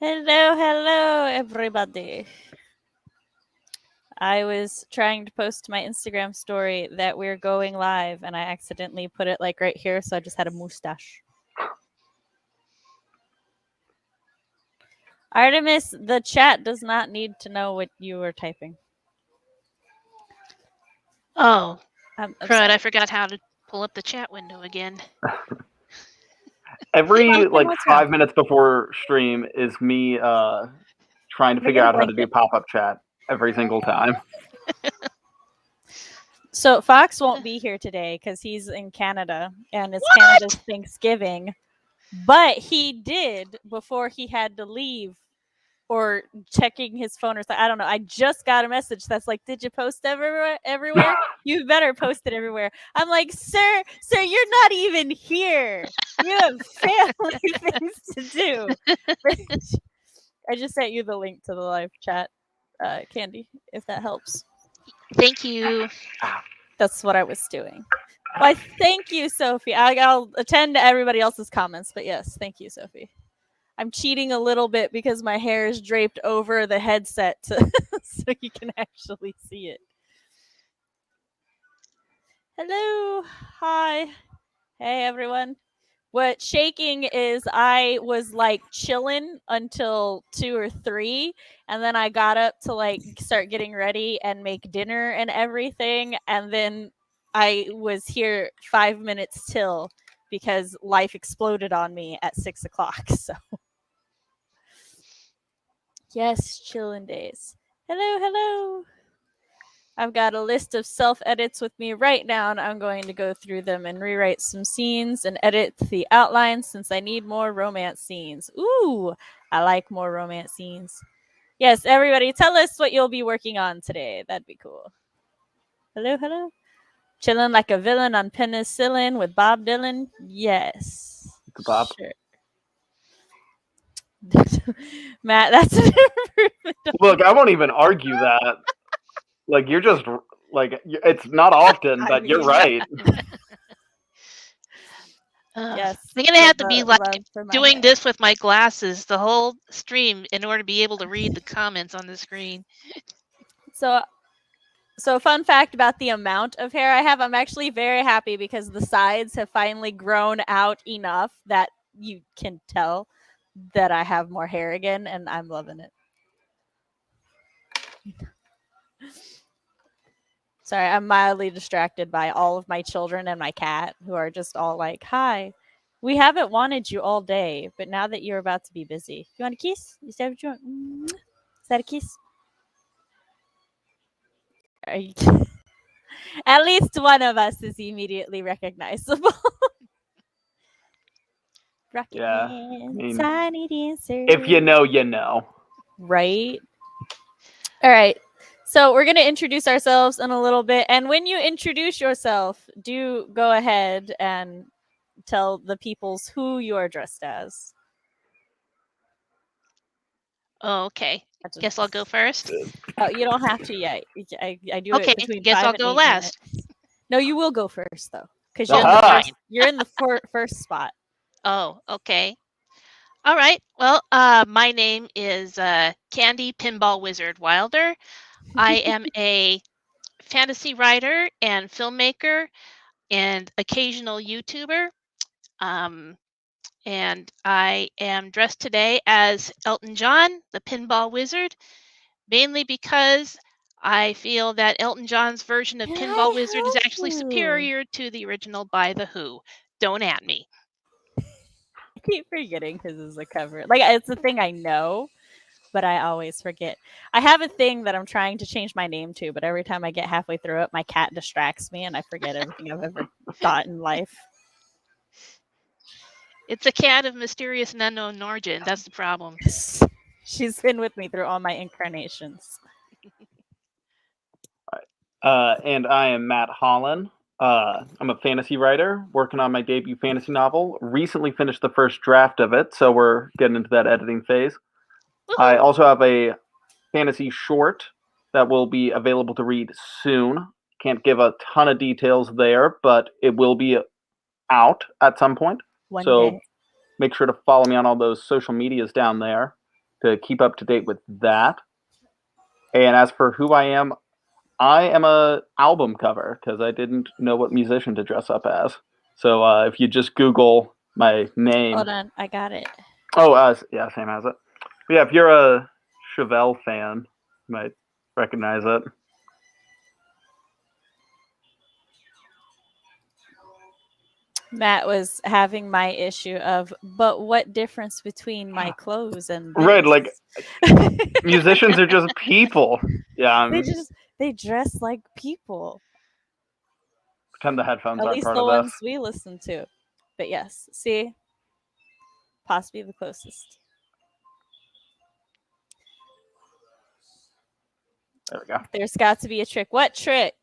Hello, everybody. I was trying to post my Instagram story that we're going live, and I accidentally put it like right here, so I just had a mustache. Artemis, the chat does not need to know what you were typing. Oh, I'm crud, sorry. I forgot how to pull up the chat window again. Every like what's 5 wrong? minutes before stream is me trying to figure out how to do pop-up chat every single time. So Fox won't be here today because he's in Canada, and it's What? Canada's Thanksgiving. But he did before he had to leave, or checking his phone or something. I don't know. I just got a message that's like, "Did you post everywhere? You better post it everywhere." I'm like, "Sir, you're not even here. You have family things to do." I just sent you the link to the live chat, Candy, if that helps. Thank you. That's what I was doing. Why, thank you, Sophie. I'll attend to everybody else's comments, but yes, thank you, Sophie. I'm cheating a little bit because my hair is draped over the headset so you can actually see it. Hello. Hi. Hey, everyone. What shaking is I was like chilling until 2 or 3, and then I got up to like start getting ready and make dinner and everything, and then I was here 5 minutes till because life exploded on me at 6 o'clock. So yes, chilling days. Hello. I've got a list of self-edits with me right now, and I'm going to go through them and rewrite some scenes and edit the outline since I need more romance scenes. Ooh, I like more romance scenes. Yes, everybody, tell us what you'll be working on today. That'd be cool. Hello. Chilling like a villain on penicillin with Bob Dylan? Yes. Bob. Sure. Matt, that's an improvement. Look, I won't even argue that. Like, you're just like, it's not often, but you're right. Yes. I'm gonna have to be like doing this with my glasses the whole stream in order to be able to read the comments on the screen. So fun fact about the amount of hair I have, I'm actually very happy because the sides have finally grown out enough that you can tell that I have more hair again, and I'm loving it. Sorry, I'm mildly distracted by all of my children and my cat who are just all like, "Hi, we haven't wanted you all day, but now that you're about to be busy, you want a kiss? Is that what you want? Is that a kiss?" Are you At least one of us is immediately recognizable. Rocket Yeah, Man, I mean, tiny dancer. if you know, you know. Right? All right. So we're going to introduce ourselves in a little bit. And when you introduce yourself, do go ahead and tell the peoples who you are dressed as. Oh, okay. Guess I'll go first. Oh, you don't have to yet. I do Okay, it between guess 5 I'll and go 8 last. minutes. No, you will go first though, because you're in the first spot. Oh, okay. All right. Well, my name is Candy Pinball Wizard Wilder. I am a fantasy writer and filmmaker and occasional YouTuber. And I am dressed today as Elton John, the Pinball Wizard, mainly because I feel that Elton John's version of Pinball Wizard is actually superior to the original by The Who. Don't at me. I keep forgetting his is a cover. Like, it's a thing I know, but I always forget. I have a thing that I'm trying to change my name to, but every time I get halfway through it, my cat distracts me and I forget everything I've ever thought in life. It's a cat of mysterious and unknown origin. That's the problem. She's been with me through all my incarnations. And I am Matt Hollon. I'm a fantasy writer working on my debut fantasy novel. Recently finished the first draft of it, so we're getting into that editing phase. Woo-hoo. I also have a fantasy short that will be available to read soon. Can't give a ton of details there, but it will be out at some point. One so day. Make sure to follow me on all those social medias down there to keep up to date with that. And as for who I am a album cover because I didn't know what musician to dress up as. So if you just Google my name. Hold on, I got it. Oh, yeah, Sam has it. But yeah, if you're a Chevelle fan, you might recognize it. Matt was having my issue of, but what difference between my clothes and this? Right, like musicians are just people. Yeah, they dress like people. Pretend the headphones At aren't least part the of ones this. we listen to. But yes, see, possibly the closest. There we go. There's got to be a trick. What trick?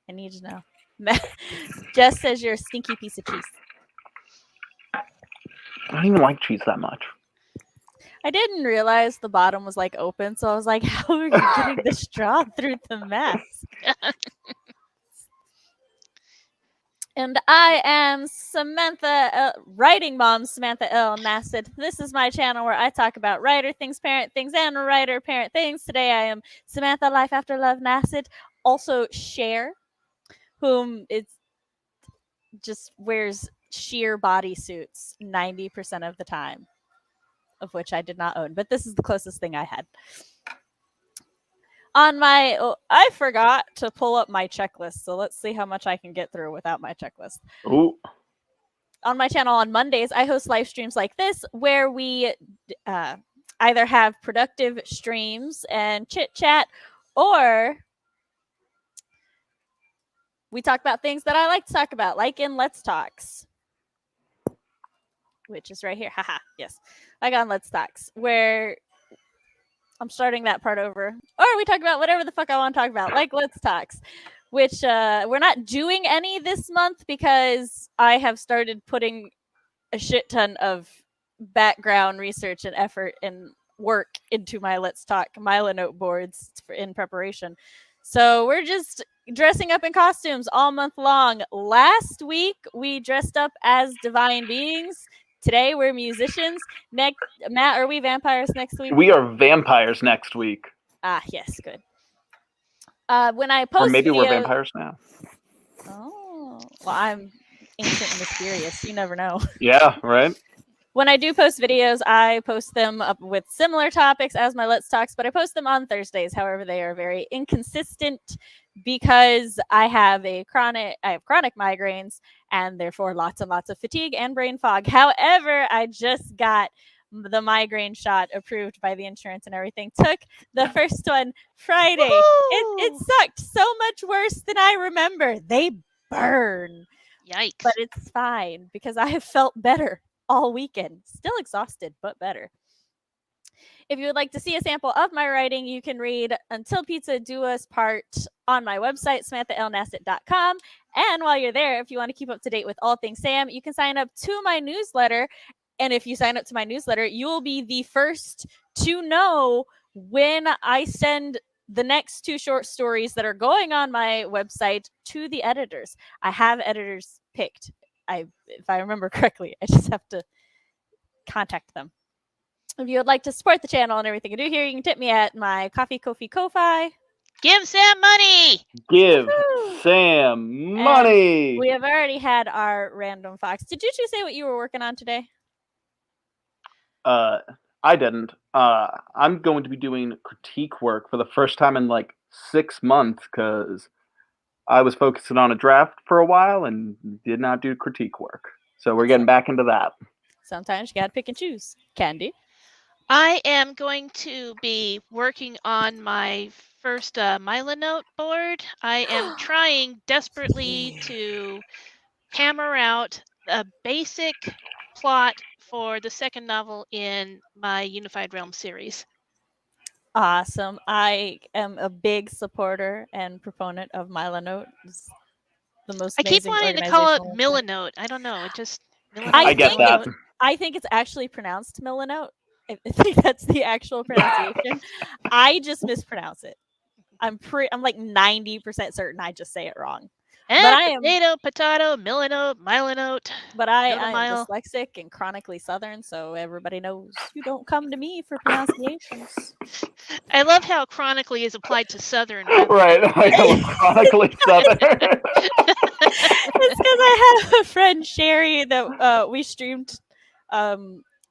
I need to know. Jess says you're a stinky piece of cheese. I don't even like cheese that much. I didn't realize the bottom was like open, so I was like, how are you getting the straw through the mask? And I am Samantha, writing mom, Samantha L. Nasset. This is my channel where I talk about writer things, parent things, and writer parent things. Today I am Samantha Life After Love Nasset. Also Cher, whom it's just wears sheer bodysuits 90% of the time, of which I did not own. But this is the closest thing I had. I forgot to pull up my checklist, so let's see how much I can get through without my checklist. Ooh. On my channel on Mondays, I host live streams like this where we either have productive streams and chit chat, or we talk about things that I like to talk about, like in Let's Talks, which is right here. Haha, yes. Like on Let's Talks, where I'm starting that part over. Or we talk about whatever the fuck I want to talk about, like Let's Talks, which we're not doing any this month because I have started putting a shit ton of background research and effort and work into my Let's Talk Milanote boards in preparation. So we're just dressing up in costumes all month long. Last week, we dressed up as divine beings. Today, we're musicians. Next, Matt, are we vampires next week? We are vampires next week. Ah, yes, good. When I post Or maybe videos, we're vampires now. Oh, well, I'm ancient and mysterious. You never know. Yeah, right? When I do post videos, I post them up with similar topics as my Let's Talks, but I post them on Thursdays. However, they are very inconsistent because I have chronic migraines and therefore lots and lots of fatigue and brain fog. However, I just got the migraine shot approved by the insurance and everything. Took the first one Friday. It sucked so much worse than I remember. They burn. Yikes. But it's fine because I have felt better all weekend. Still exhausted, but better. If you would like to see a sample of my writing, you can read Until Pizza Do Us Part on my website, SamanthaLNasset.com. And while you're there, if you want to keep up to date with all things Sam, you can sign up to my newsletter. And if you sign up to my newsletter, you will be the first to know when I send the next 2 short stories that are going on my website to the editors. I have editors picked. If I remember correctly, I just have to contact them. If you would like to support the channel and everything I do here, you can tip me at my Ko-fi. Give Sam money. Give Sam money. And we have already had our random fox. Did you two say what you were working on today? I didn't. I'm going to be doing critique work for the first time in like 6 months because I was focusing on a draft for a while and did not do critique work. So we're getting back into that. Sometimes you gotta pick and choose. Candy? I am going to be working on my first Milanote board. I am trying desperately to hammer out a basic plot for the second novel in my Unified Realm series. Awesome. I am a big supporter and proponent of Milanote. It's the most I keep wanting to call it Milanote. I don't know. It just I get that. I think it's actually pronounced Milanote. I think that's the actual pronunciation. I just mispronounce it. I'm like 90% certain I just say it wrong. But I am- potato, potato, millinote, milinote. But I Note a am mile. dyslexic and chronically Southern, so everybody knows you don't come to me for pronunciations. I love how chronically is applied to Southern. rather Right, than- I am chronically Southern. It's because I have a friend Sherry that we streamed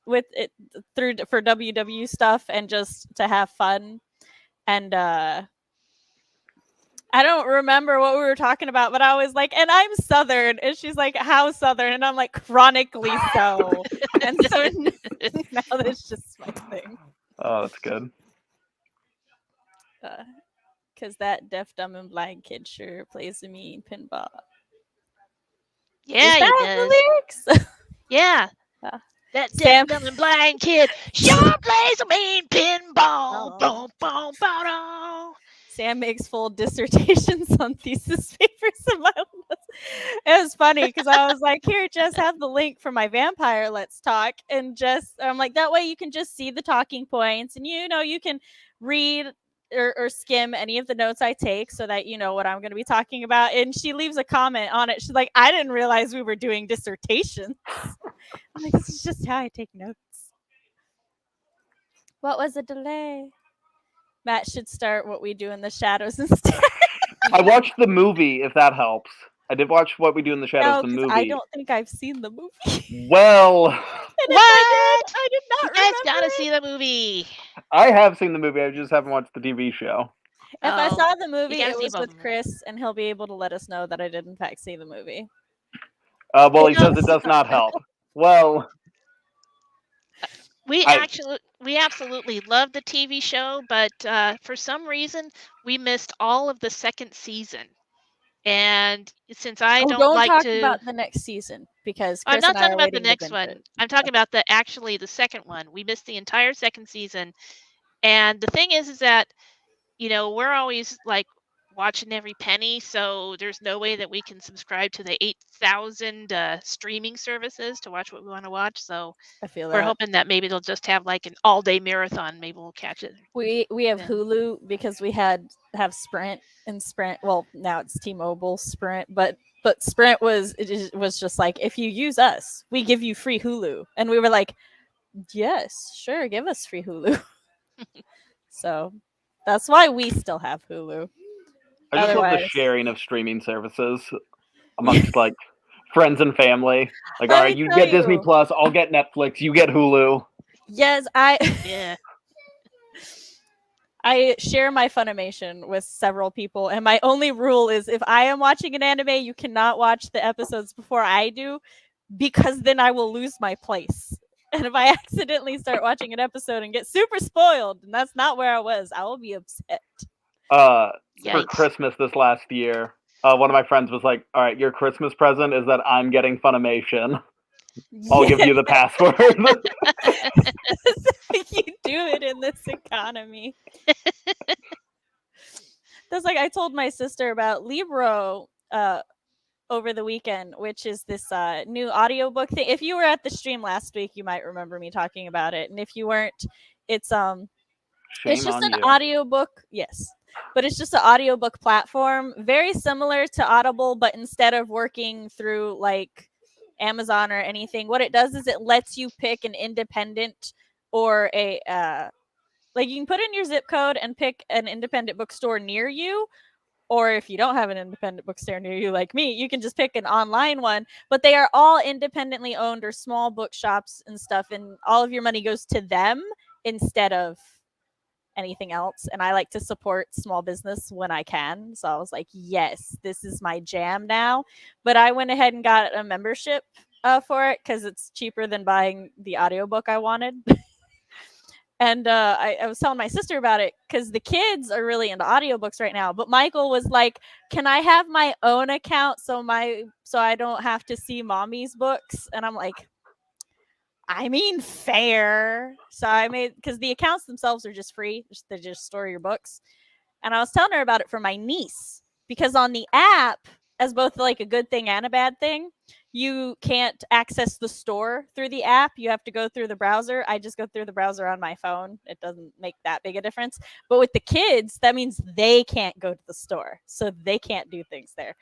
with it through for WW stuff and just to have fun. And I don't remember what we were talking about, but I was like, and I'm Southern, and she's like, how Southern? And I'm like, chronically so. And so now that's just my thing. Oh, that's good. Because that deaf, dumb, and blind kid sure plays a mean pinball. Yeah, Is he that does. the lyrics? Yeah. Uh, That Sam- deaf, dumb, and blind kid sure plays a mean pinball. Oh. Boom, boom, boom. Sam makes full dissertations on thesis papers of my notes. It was funny because I was like, here, just have the link for my vampire Let's Talk. And just, I'm like, that way you can just see the talking points and, you can read or skim any of the notes I take so that you know what I'm going to be talking about. And she leaves a comment on it. She's like, I didn't realize we were doing dissertations. I'm like, this is just how I take notes. What was the delay? Matt should start What We Do in the Shadows instead. I watched the movie, if that helps. I did watch What We Do in the Shadows, No, the 'cause movie. I don't think I've seen the movie. Well, And if I did You not guys remember gotta it. see the movie. I have seen the movie. I just haven't watched the TV show. If I Oh, saw the movie, gotta it see was both with of them. Chris, and he'll be able to let us know that I did in fact see the movie. Well, he No. says it does not help. Well, We I- absolutely love the TV show, but for some reason we missed all of the second season. And since I don't like talk to, about the next season because I'm Chris not and I talking are about the waiting to next binge one. it. I'm talking about the second one. We missed the entire second season. And the thing is that, we're always like watching every penny, so there's no way that we can subscribe to the 8,000 streaming services to watch what we want to watch. So I feel we're that. hoping that maybe they'll just have like an all-day marathon. Maybe we'll catch it. We have Yeah. Hulu because we have Sprint, and Sprint. Well, now it's T-Mobile Sprint, but Sprint was just like, if you use us, we give you free Hulu, and we were like, yes, sure, give us free Hulu. So that's why we still have Hulu. I just love the Otherwise- sharing of streaming services amongst like friends and family. Like, Let all right, me you tell get Disney you. Plus, I'll get Netflix, you get Hulu. Yes, Yeah. I share my Funimation with several people, and my only rule is if I am watching an anime, you cannot watch the episodes before I do, because then I will lose my place. And if I accidentally start watching an episode and get super spoiled, and that's not where I was, I will be upset. For Yikes. Christmas this last year, one of my friends was like, all right, your Christmas present is that I'm getting Funimation. I'll give you the password. You do it in this economy. That's like I told my sister about Libro over the weekend, which is this new audiobook thing. If you were at the stream last week, you might remember me talking about it. And if you weren't, it's Shame just on an you. audiobook. Yes. But it's just an audiobook platform, very similar to Audible, but instead of working through like Amazon or anything, what it does is it lets you pick an independent or a like you can put in your zip code and pick an independent bookstore near you, or if you don't have an independent bookstore near you like me, you can just pick an online one. But they are all independently owned or small bookshops and stuff, and all of your money goes to them instead of anything else. And I like to support small business when I can, so I was like, yes, this is my jam now. But I went ahead and got a membership for it because it's cheaper than buying the audiobook I wanted. And I was telling my sister about it because the kids are really into audiobooks right now. But Michael was like, can I have my own account so I don't have to see mommy's books? And I'm like, I mean, fair. So I made, because the accounts themselves are just free. They just store your books. And I was telling her about it for my niece, because on the app, as both like a good thing and a bad thing, you can't access the store through the app. You have to go through the browser. I just go through the browser on my phone. It doesn't make that big a difference. But with the kids, that means they can't go to the store. So they can't do things there.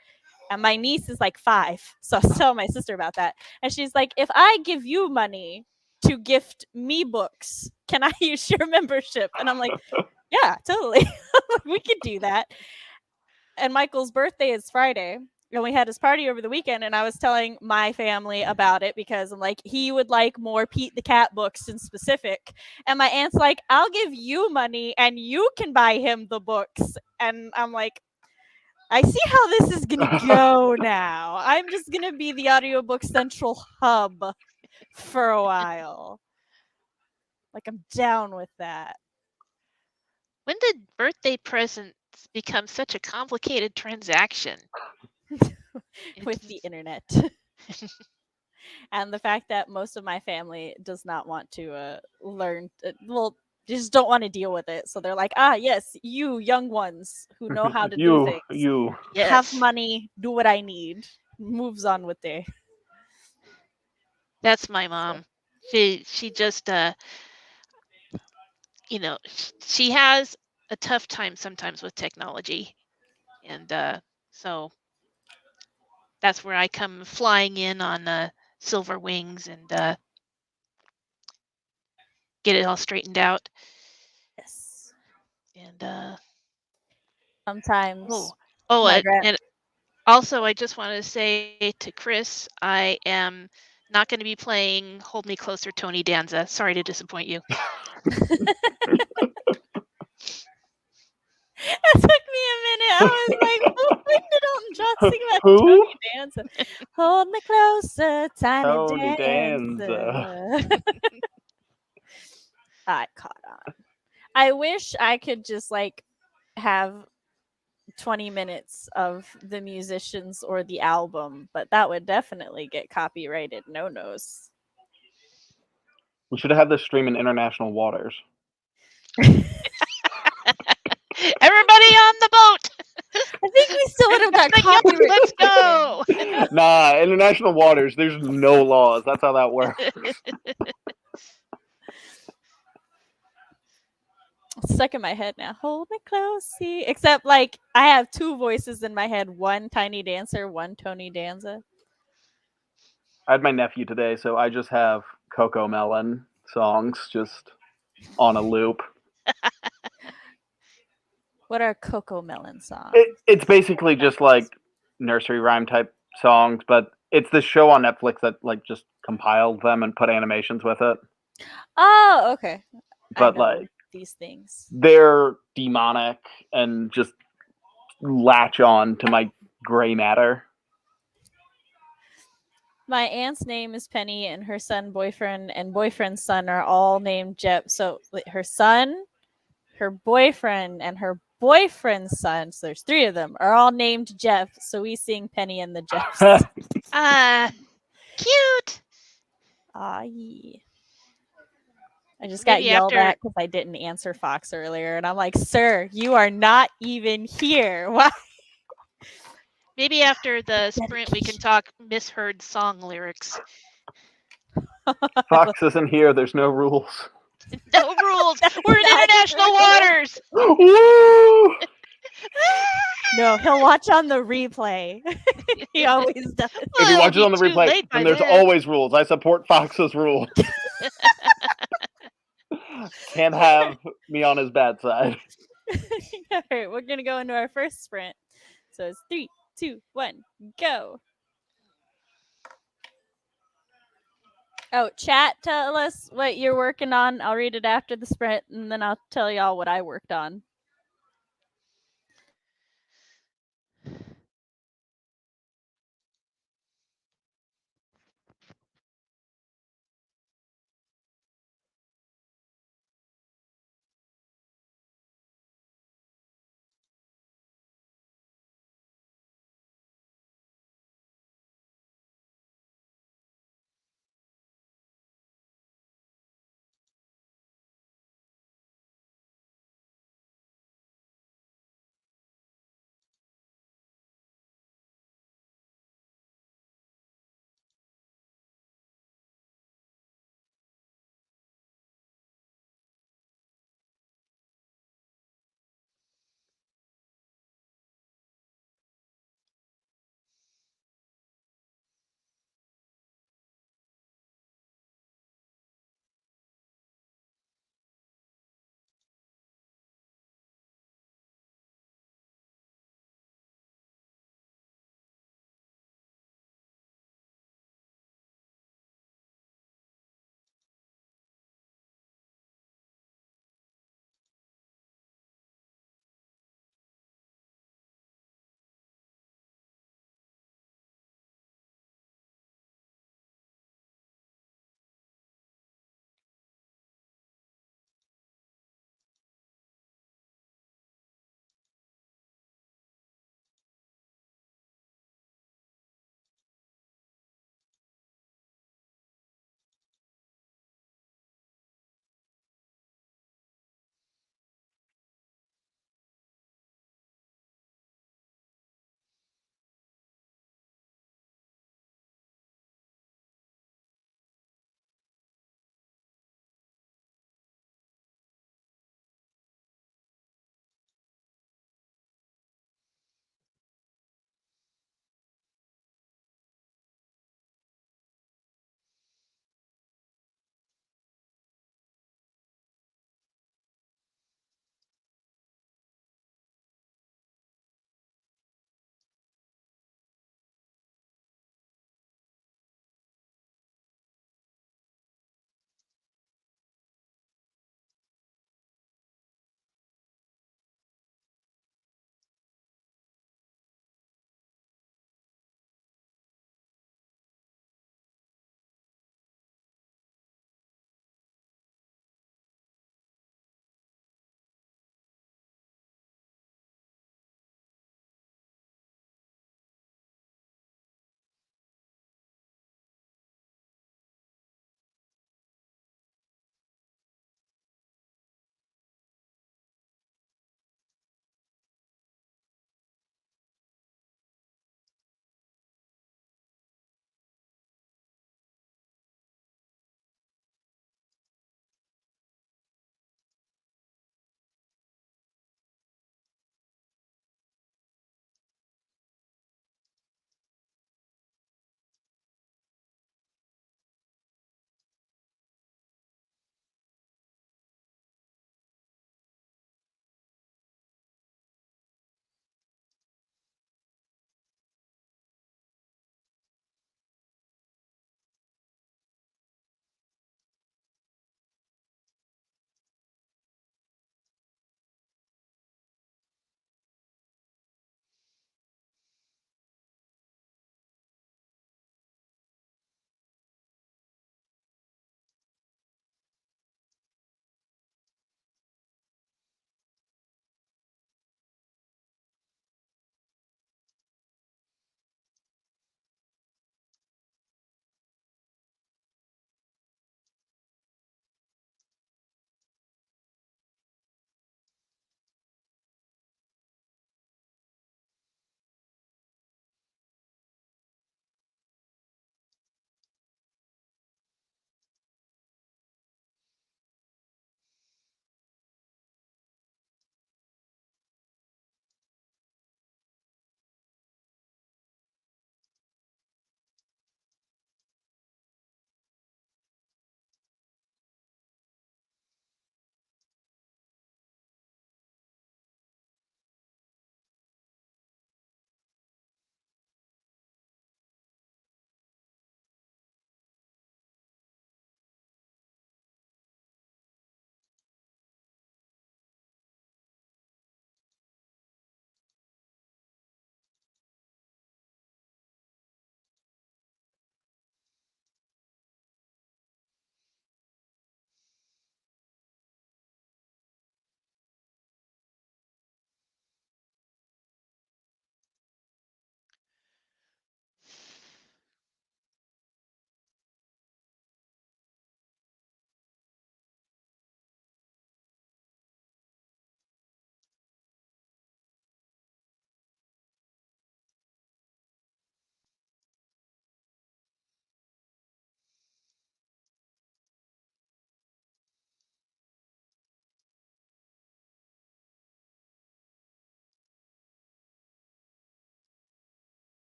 And my niece is like 5. So I was telling my sister about that. And she's like, if I give you money to gift me books, can I use your membership? And I'm like, yeah, totally. We could do that. And Michael's birthday is Friday. And we had his party over the weekend, and I was telling my family about it because I'm like, he would like more Pete the Cat books in specific. And my aunt's like, I'll give you money and you can buy him the books. And I'm like, I see how this is going to go now. I'm just going to be the audiobook central hub for a while. Like, I'm down with that. When did birthday presents become such a complicated transaction? With the internet. And the fact that most of my family does not want to learn, just don't want to deal with it. So they're like, yes, you young ones who know how to do things. You. Yes. Have money, do what I need. Moves on with day. That's my mom. She just she has a tough time sometimes with technology. And so that's where I come flying in on silver wings and get it all straightened out. Yes. And Sometimes. and also I just wanted to say to Chris, I am not going to be playing Hold Me Closer, Tony Danza. Sorry to disappoint you. It took me a minute. I was like, when did Elton John sing about Who? Tony Danza? Hold me closer, tiny Tony dancer. I caught on. I wish I could just like have 20 minutes of the musicians or the album, but that would definitely get copyrighted no-nos. We should have this stream in international waters. Everybody on the boat! I think we still would have got copyright. Let's go! Nah, international waters, there's no laws. That's how that works. It's stuck in my head now. Hold me closely. Except, like, I have 2 voices in my head. One Tiny Dancer, one Tony Danza. I had my nephew today, so I just have Coco Melon songs just on a loop. What are Coco Melon songs? It's basically just like nursery rhyme type songs, but it's this show on Netflix that like just compiled them and put animations with it. Oh, okay. But I know like these things. they're demonic and just latch on to my gray matter. My aunt's name is Penny, and her son, boyfriend, and boyfriend's son are all named Jeff. So her son, her boyfriend, and her boyfriend's son, so there's 3 of them, are all named Jeff. So we sing Penny and the Jeffs. Cute. Yeah. I just got yelled at because I didn't answer Fox earlier, and I'm like, sir, you are not even here. Why? Maybe after the sprint we can talk misheard song lyrics. Fox isn't here. There's no rules. No rules. We're in international waters. Woo! No, he'll watch on the replay. He always does. If he watches on the replay, then there's always rules. I support Fox's rules. Can't have me on his bad side. All right, we're going to go into our first sprint. So it's 3, 2, 1, go. Oh, chat, tell us what you're working on. I'll read it after the sprint, and then I'll tell y'all what I worked on.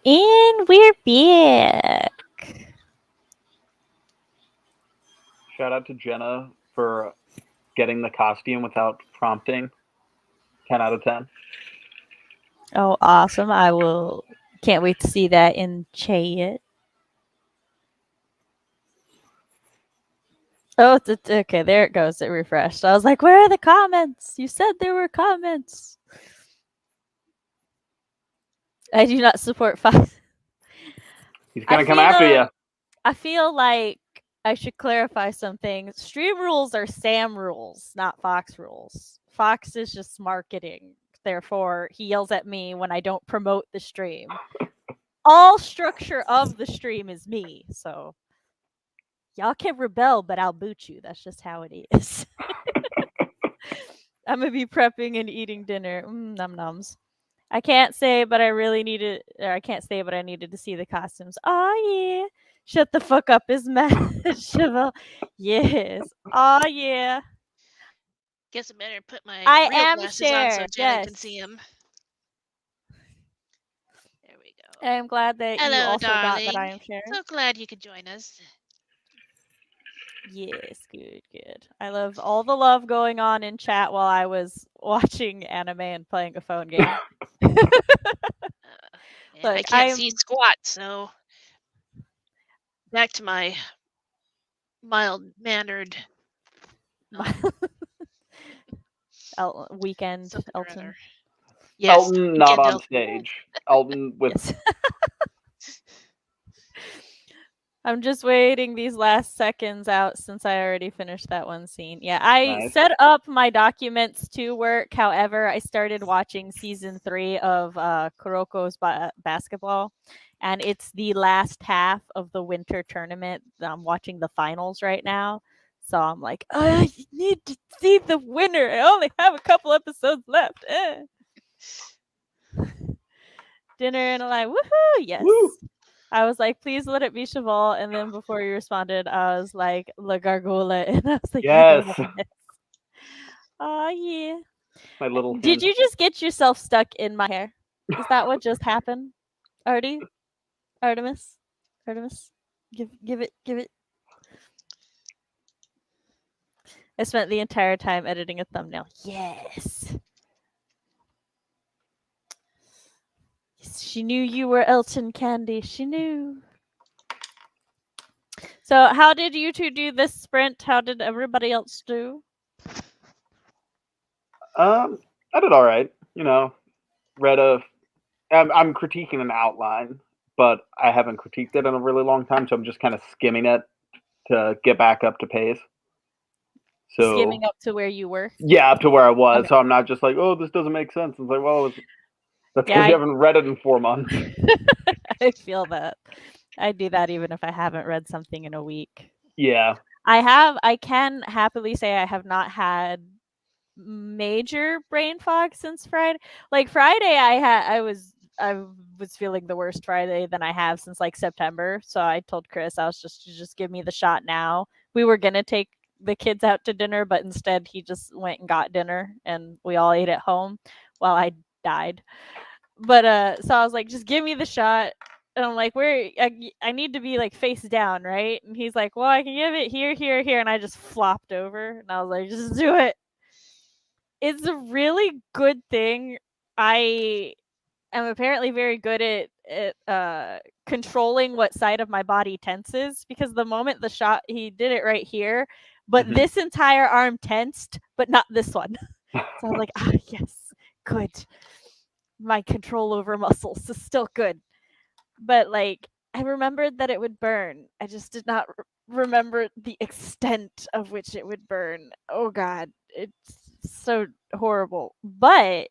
And we're back. Shout out to Jenna for getting the costume without prompting. 10 out of 10. Oh, awesome. I will. Can't wait to see that in chat. Oh, okay. There it goes. It refreshed. I was like, where are the comments? You said there were comments. I do not support Fox. He's going to come after you. I feel like I should clarify something. Stream rules are Sam rules, not Fox rules. Fox is just marketing. Therefore, he yells at me when I don't promote the stream. All structure of the stream is me. So y'all can rebel, but I'll boot you. That's just how it is. I'm going to be prepping and eating dinner. Num nums. I can't say, but I really needed, or I can't say, but I needed to see the costumes. Oh, yeah. Shut the fuck up is Matt Chevelle. Yes. Oh, yeah. Guess I better put my I real am glasses on so Cher, Janet can yes. see them. There we go. And I'm glad that you Hello, also got darling. that I am Cher. So glad you could join us. Yes, good, good. I love all the love going on in chat while I was watching anime and playing a phone game. And I Look, can't see squat, so back to my mild-mannered weekend something or Elton. other. Yes, Elton not weekend on Elton. stage. Elton with Yes. I'm just waiting these last seconds out since I already finished that one scene. Yeah, I Nice. set up my documents to work. However, I started watching season 3 of Kuroko's basketball, and it's the last half of the winter tournament. I'm watching the finals right now. So I'm like, I need to see the winner. I only have a couple episodes left. Dinner, and I'm like, woohoo, yes. Woo. I was like, please let it be Cheval. And then before you responded, I was like, La Gargola. And I was like, Yes. Oh, yeah. My little Did hint. you just get yourself stuck in my hair? Is that what just happened? Artie? Artemis? Give it. I spent the entire time editing a thumbnail. Yes. She knew you were Elton Candy. She knew. So how did you two do this sprint? How did everybody else do? I did all right. You know, I'm critiquing an outline, but I haven't critiqued it in a really long time, so I'm just kind of skimming it to get back up to pace. So Skimming up to where you were? Yeah, up to where I was. Okay. So I'm not just like, oh, this doesn't make sense. It's like, well, that's because Yeah, you haven't read it in 4 months. I feel that. I do that even if I haven't read something in a week. Yeah. I can happily say I have not had major brain fog since Friday. Like Friday I was feeling the worst Friday than I have since like September. So I told Chris I was just give me the shot now. We were going to take the kids out to dinner, but instead he just went and got dinner and we all ate at home while I died. But so I was like, just give me the shot. And I'm like, I need to be like face down, right? And he's like, well, I can give it here, here, here. And I just flopped over and I was like, just do it. It's a really good thing. I am apparently very good at controlling what side of my body tenses, because the moment the shot, he did it right here, but this entire arm tensed, but not this one. So I was like, yes, good. My control over muscles is still good. But like, I remembered that it would burn. I just did not remember the extent of which it would burn. Oh God, it's so horrible. But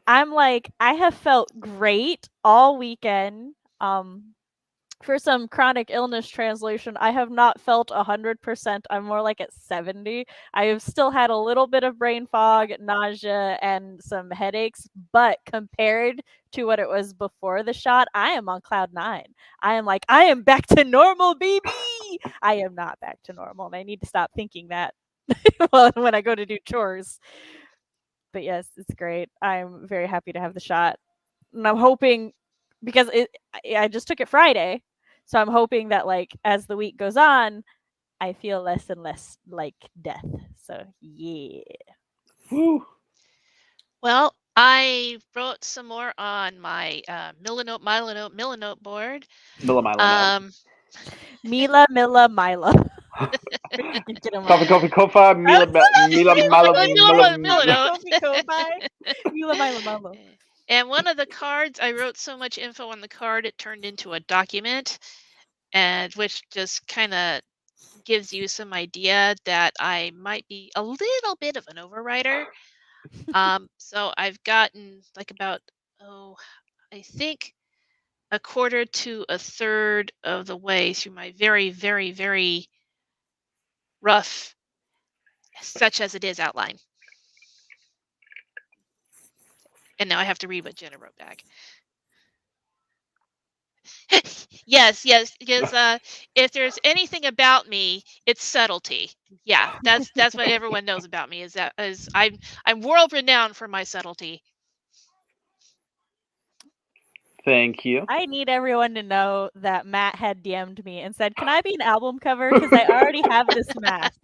I'm like, I have felt great all weekend. For some chronic illness translation, I have not felt 100%. I'm more like at 70. I have still had a little bit of brain fog, nausea, and some headaches, but compared to what it was before the shot, I am on cloud 9. I am like, I am back to normal, baby. I am not back to normal, and I need to stop thinking that when I go to do chores. But yes, it's great. I'm very happy to have the shot, and I'm hoping because I just took it Friday, so I'm hoping that like as the week goes on, I feel less and less like death. So yeah. Whew. Well, I wrote some more on my Millinote board. Mila. Mila, Mila. Coffee, Kofi, Mila, Millinote. Mila, Mila. And one of the cards, I wrote so much info on the card, it turned into a document, and which just kind of gives you some idea that I might be a little bit of an overwriter. So I've gotten like about, I think a quarter to a third of the way through my very, very, very rough, such as it is, outline. And now I have to read what Jenna wrote back. yes, because if there's anything about me, it's subtlety. Yeah, that's what everyone knows about me, is I'm world renowned for my subtlety. Thank you. I need everyone to know that Matt had DM'd me and said, "Can I be an album cover? Because I already have this mask."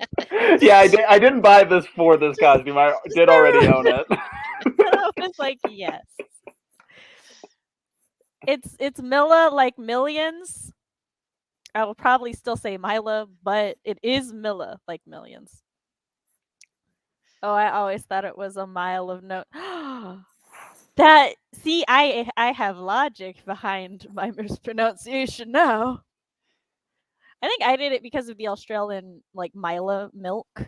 Yeah, I didn't buy this for this costume. I did already own it. And I was like, yes. It's Milla like millions. I will probably still say Mila, but it is Milla like millions. Oh, I always thought it was a mile of note. That see, I have logic behind my mispronunciation now. I think I did it because of the Australian like Mila milk,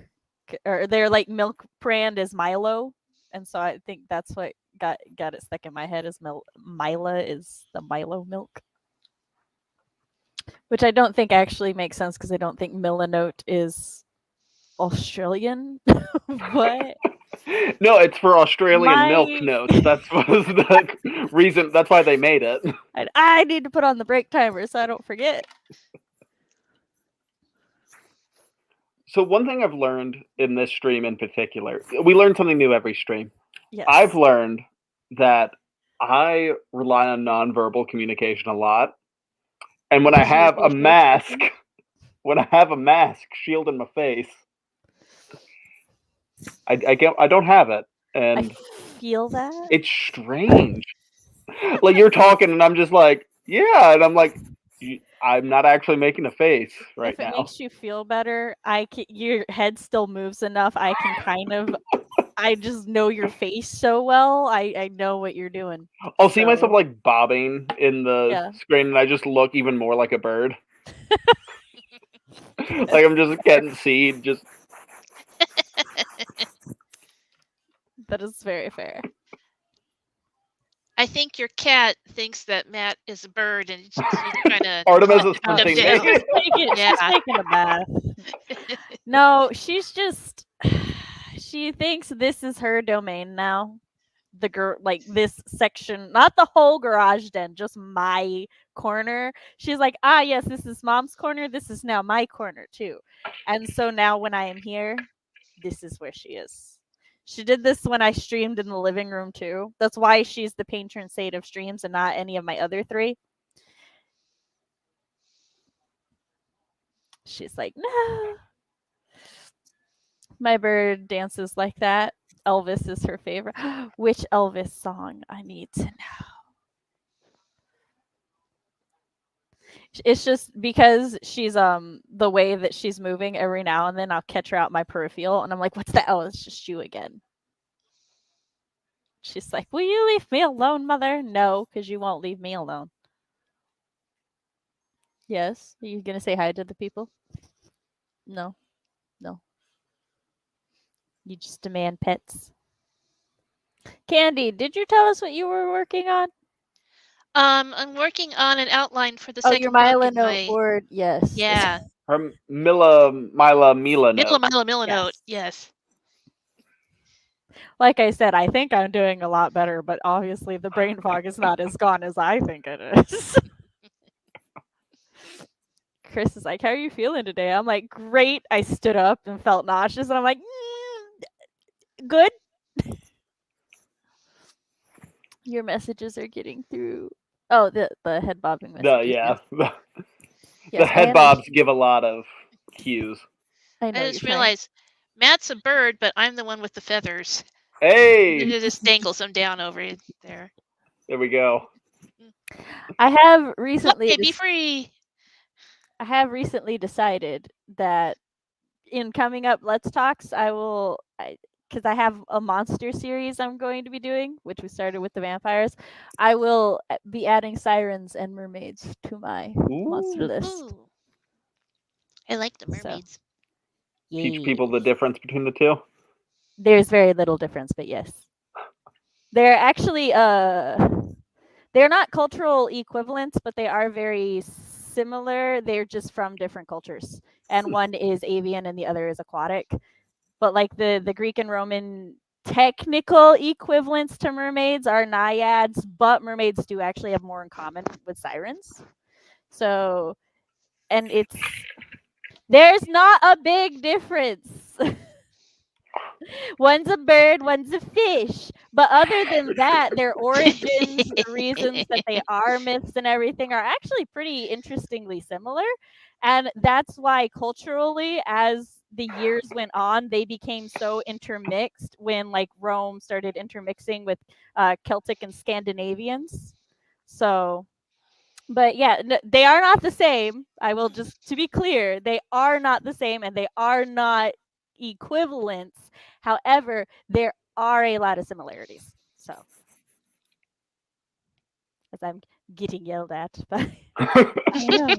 or their like milk brand is Milo, and so I think that's what got it stuck in my head is Mila is the Milo milk, which I don't think actually makes sense because I don't think Milanote is Australian, but No, it's for Australian milk notes. That's was the reason. That's why they made it. I need to put on the break timer so I don't forget. So one thing I've learned in this stream in particular, we learn something new every stream. Yes. I've learned that I rely on nonverbal communication a lot. And when I have a mask, shielding my face, I don't have it. And I feel that. It's strange. Like you're talking and I'm just like, yeah, and I'm like, I'm not actually making a face right now. If it makes you feel better, your head still moves enough. I can kind of, I just know your face so well. I know what you're doing. I'll see myself like bobbing in the screen, and I just look even more like a bird. Like I'm just getting seed. Just that is very fair. I think your cat thinks that Matt is a bird, and she's trying to. Artemis is hunting me. She's taking a bath. No, she's just. She thinks this is her domain now. The like this section, not the whole garage den, just my corner. She's like, yes, this is mom's corner. This is now my corner too. And so now when I am here, this is where she is. She did this when I streamed in the living room too. That's why she's the patron saint of streams and not any of my other three. She's like, no. My bird dances like that. Elvis is her favorite. Which Elvis song? I need to know. It's just because she's the way that she's moving every now and then I'll catch her out my peripheral and I'm like, what's that? Oh, it's just you again. She's like, will you leave me alone, mother? No, because you won't leave me alone. Yes. Are you gonna say hi to the people? No. You just demand pets. Candy, did you tell us what you were working on? I'm working on an outline for the second your book Mila in note board. Yes. Yeah. Her Mila note. Mila note. Yes. Like I said, I think I'm doing a lot better, but obviously the brain fog is not as gone as I think it is. Chris is like, how are you feeling today? I'm like, great. I stood up and felt nauseous, and I'm like, good. Your messages are getting through. Oh, the head bobbing The messages. yeah, Yes. the Yes, I head bobs give a lot of cues. I know I you're just trying. realized Matt's a bird, but I'm the one with the feathers. Hey, Just dangle some down over there. there we go. I have recently Fly, be free. I have recently decided that in coming up Let's Talks, I will because I have a monster series I'm going to be doing, which we started with the vampires. I will be adding sirens and mermaids to my monster Ooh, list. Ooh. I like the So, mermaids. teach people the yes. difference between the two. There's very little difference, but yes. They're actually they're not cultural equivalents, but they are very similar. They're just from different cultures. And one is avian and the other is aquatic. But like the Greek and Roman technical equivalents to mermaids are naiads, but mermaids do actually have more in common with sirens. So, and there's not a big difference. One's a bird, one's a fish. But other than that, their origins, the reasons that they are myths and everything are actually pretty interestingly similar. And that's why culturally, as the years went on, they became so intermixed when like Rome started intermixing with Celtic and Scandinavians. So, but yeah, they are not the same. I will just to be clear, they are not the same and they are not equivalents. However, there are a lot of similarities. So, as I'm getting yelled at by I know.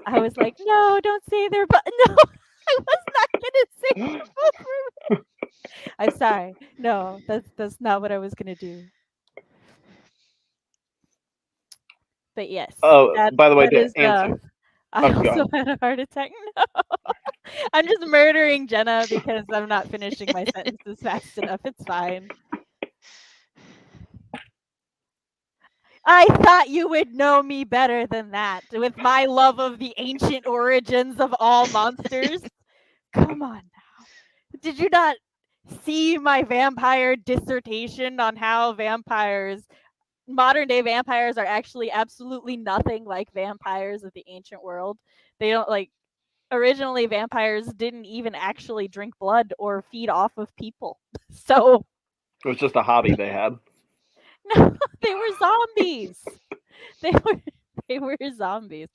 I was like, "No, don't say they're but no, I was not gonna say they're both mermaids. I'm sorry. No, that's not what I was gonna do. But yes, Oh, by the way, that to is answer. I Oh, go also ahead. had a heart attack. No. I'm just murdering Jenna because I'm not finishing my sentences fast enough. It's fine. I thought you would know me better than that with my love of the ancient origins of all monsters. Come on now. Did you not see my vampire dissertation on how modern day vampires are actually absolutely nothing like vampires of the ancient world? They don't like originally vampires didn't even actually drink blood or feed off of people. So It was just a hobby they had. no, they were zombies. They were they were zombies.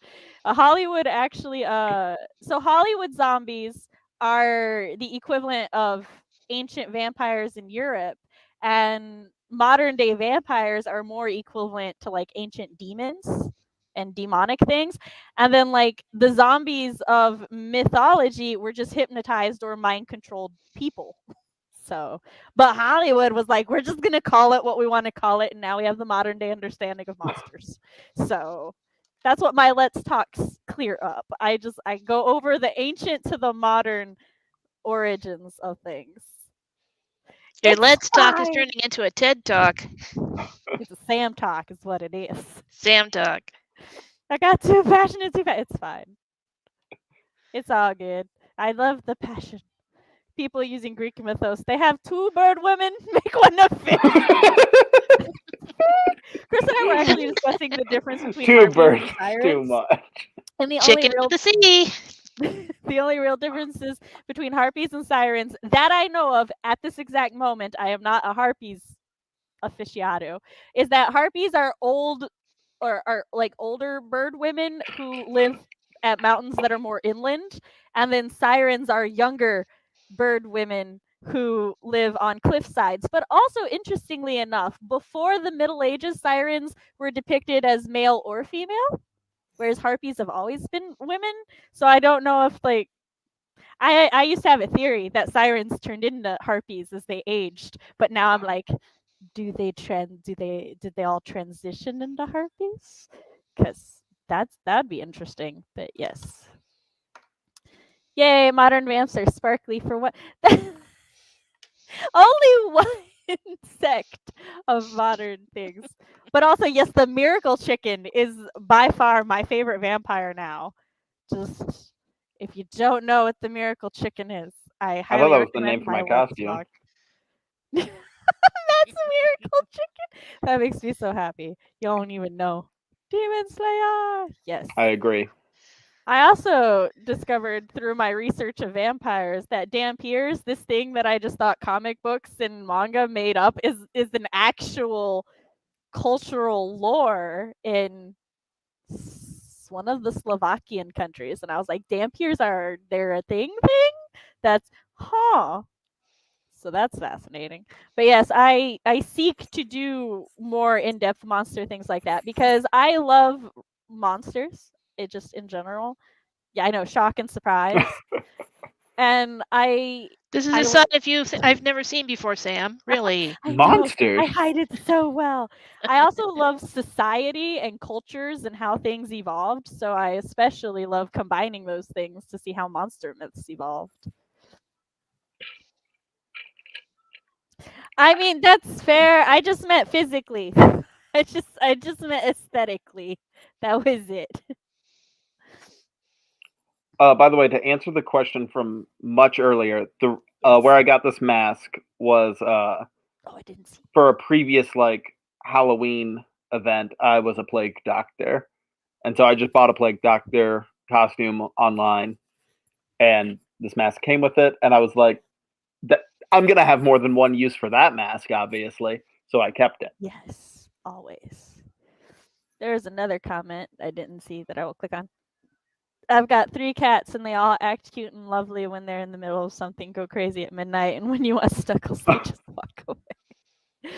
Hollywood actually so Hollywood zombies are the equivalent of ancient vampires in Europe, and modern day vampires are more equivalent to like ancient demons and demonic things. And then like the zombies of mythology were just hypnotized or mind controlled people. So, but Hollywood was like, we're just gonna call it what we want to call it, and now we have the modern day understanding of monsters. So, that's what my let's talks clear up. I go over the ancient to the modern origins of things. Your It's Let's Talk is fine. turning into a TED Talk. It's a Sam talk, is what it is. Sam Talk. I got too passionate too fast. It's fine. It's all good. I love the passion. People using Greek mythos. They have two bird women, make one a fish. Chris and I were actually discussing the difference between Two harpies birds, and too sirens. much. And Chicken of the sea. the only real differences between harpies and sirens that I know of at this exact moment, I am not a harpies aficionado, is that harpies are old or are like older bird women who live at mountains that are more inland, and then sirens are younger bird women who live on cliff sides. But also interestingly enough, before the Middle Ages, sirens were depicted as male or female, whereas harpies have always been women. So I don't know if like I used to have a theory that sirens turned into harpies as they aged, but now I'm like, did they all transition into harpies? Because that'd be interesting. But yes. Yay, modern vamps are sparkly for what only one sect of modern things. But also, yes, the miracle chicken is by far my favorite vampire now. Just if you don't know what the miracle chichicken is, I I thought highly that was the name recommend for my my Let's costume. Talk. That's a miracle chicken. That makes me so happy. You don't even know. Demon Slayer. Yes. I agree. I also discovered through my research of vampires that Dampiers, this thing that I just thought comic books and manga made up, is an actual cultural lore in one of the Slovakian countries. And I was like, Dampiers they're a thing? That's so that's fascinating. But yes, I seek to do more in-depth monster things like that because I love monsters. It just in general. Yeah, I know, shock and surprise. And This is I a side of you I've never seen before, Sam. Really. I know, Monsters. I hide it so well. I also love society and cultures and how things evolved. So I especially love combining those things to see how monster myths evolved. I mean, that's fair. I just meant physically. I just meant aesthetically. That was it. By the way, to answer the question from much earlier, the Yes. where I got this mask was Oh, I didn't see. for a previous like Halloween event. I was a plague doctor, and so I just bought a plague doctor costume online, and this mask came with it, and I was like, I'm gonna have more than one use for that mask, obviously. So I kept it. Yes, always. There's another comment I didn't see that I will click on. I've got 3 cats and they all act cute and lovely when they're in the middle of something, go crazy at midnight, and when you want snuggles, they just walk away.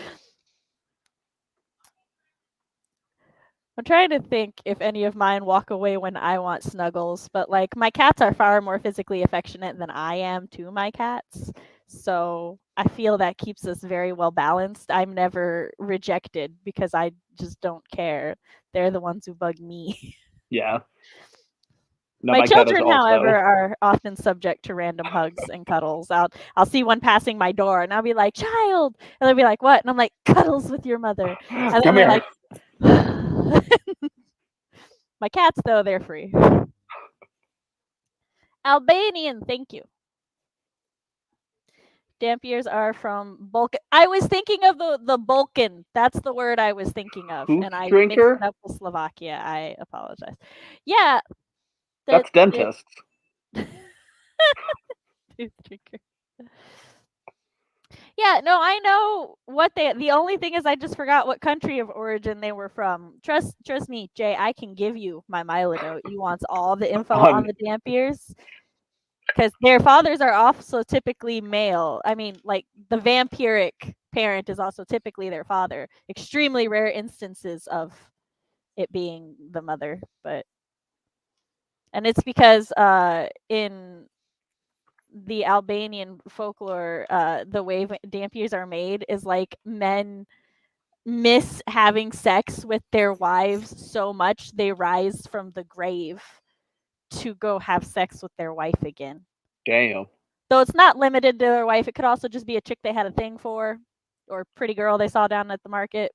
I'm trying to think if any of mine walk away when I want snuggles, but like my cats are far more physically affectionate than I am to my cats. So I feel that keeps us very well balanced. I'm never rejected because I just don't care. They're the ones who bug me. Yeah. No, My my cat is children, however, also. are often subject to random hugs and cuddles. I'll see one passing my door and I'll be like, "Child," and they'll be like, "What?" And I'm like, "Cuddles with your mother." And then Come they're here. like, my cats, though, they're free. Albanian, thank you. Dampiers are from Balkan. I was thinking of the Balkan. That's the word I was thinking of, Tooth and I mixed it drinker? up with Slovakia. I apologize. Yeah, That's dentists. tooth drinker. Yeah, no, I know what the only thing is I just forgot what country of origin they were from. Trust me, Jay, I can give you my Milo note. You want all the info on the Dampiers? Because their fathers are also typically male. I mean, like the vampiric parent is also typically their father. Extremely rare instances of it being the mother, and it's because in the Albanian folklore, the way Dampiers are made is like men miss having sex with their wives so much they rise from the grave to go have sex with their wife again. Damn. Though it's not limited to their wife, it could also just be a chick they had a thing for or pretty girl they saw down at the market.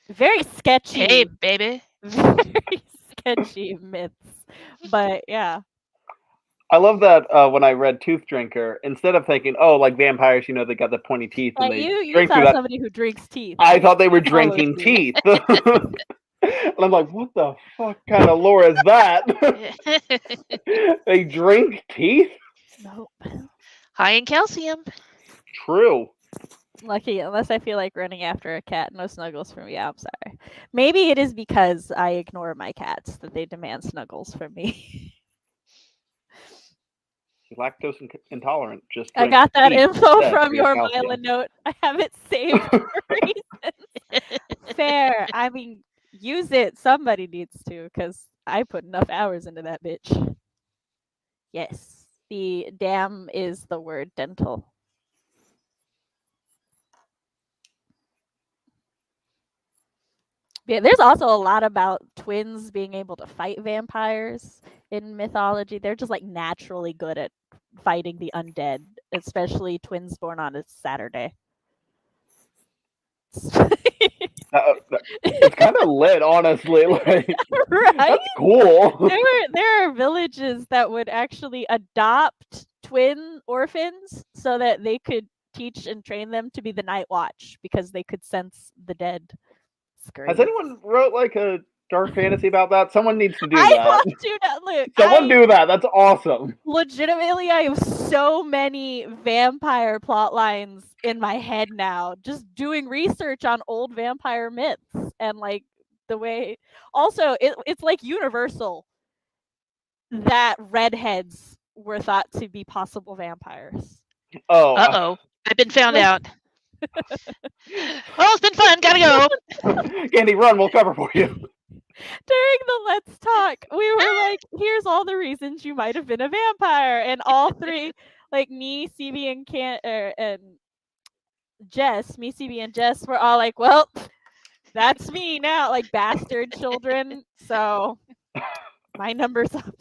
Very sketchy. Hey, baby. Very sketchy myths. But yeah. I love that when I read Tooth Drinker, instead of thinking, oh, like vampires, they got the pointy teeth and they You drink through thought that. somebody who drinks teeth. I thought they were Follow drinking teeth. teeth. And I'm like, what the fuck kind of lore is that? They drink teeth? Nope. High in calcium. True. Lucky, unless I feel like running after a cat. No snuggles for me. I'm sorry. Maybe it is because I ignore my cats that they demand snuggles from me. You're lactose intolerant. Just I drink got that teeth info instead from for your calcium. Mila note. I have it saved for reasons. Fair. I mean, use it. Somebody needs to, because I put enough hours into that bitch. Yes. The dam is the word dental. Yeah, there's also a lot about twins being able to fight vampires in mythology. They're just like naturally good at fighting the undead, especially twins born on a Saturday. It's kind of lit, honestly. Like, right? that's cool. There are villages that would actually adopt twin orphans so that they could teach and train them to be the night watch because they could sense the dead. It's great. Has anyone wrote like a dark fantasy about that? Someone needs to do I that. want to not look. Someone do that. That's awesome. Legitimately, I have so many vampire plot lines in my head now, just doing research on old vampire myths and like the way. Also, it's like universal that redheads were thought to be possible vampires. Oh, Uh-oh. I've been found out. Well, it's been fun. Gotta go. Candy, run. We'll cover for you. During the Let's Talk, we were like, here's all the reasons you might have been a vampire. And all three, like me, CB, and Jess, me, CB, and Jess were all like, well, that's me now, like bastard children. So my number's up.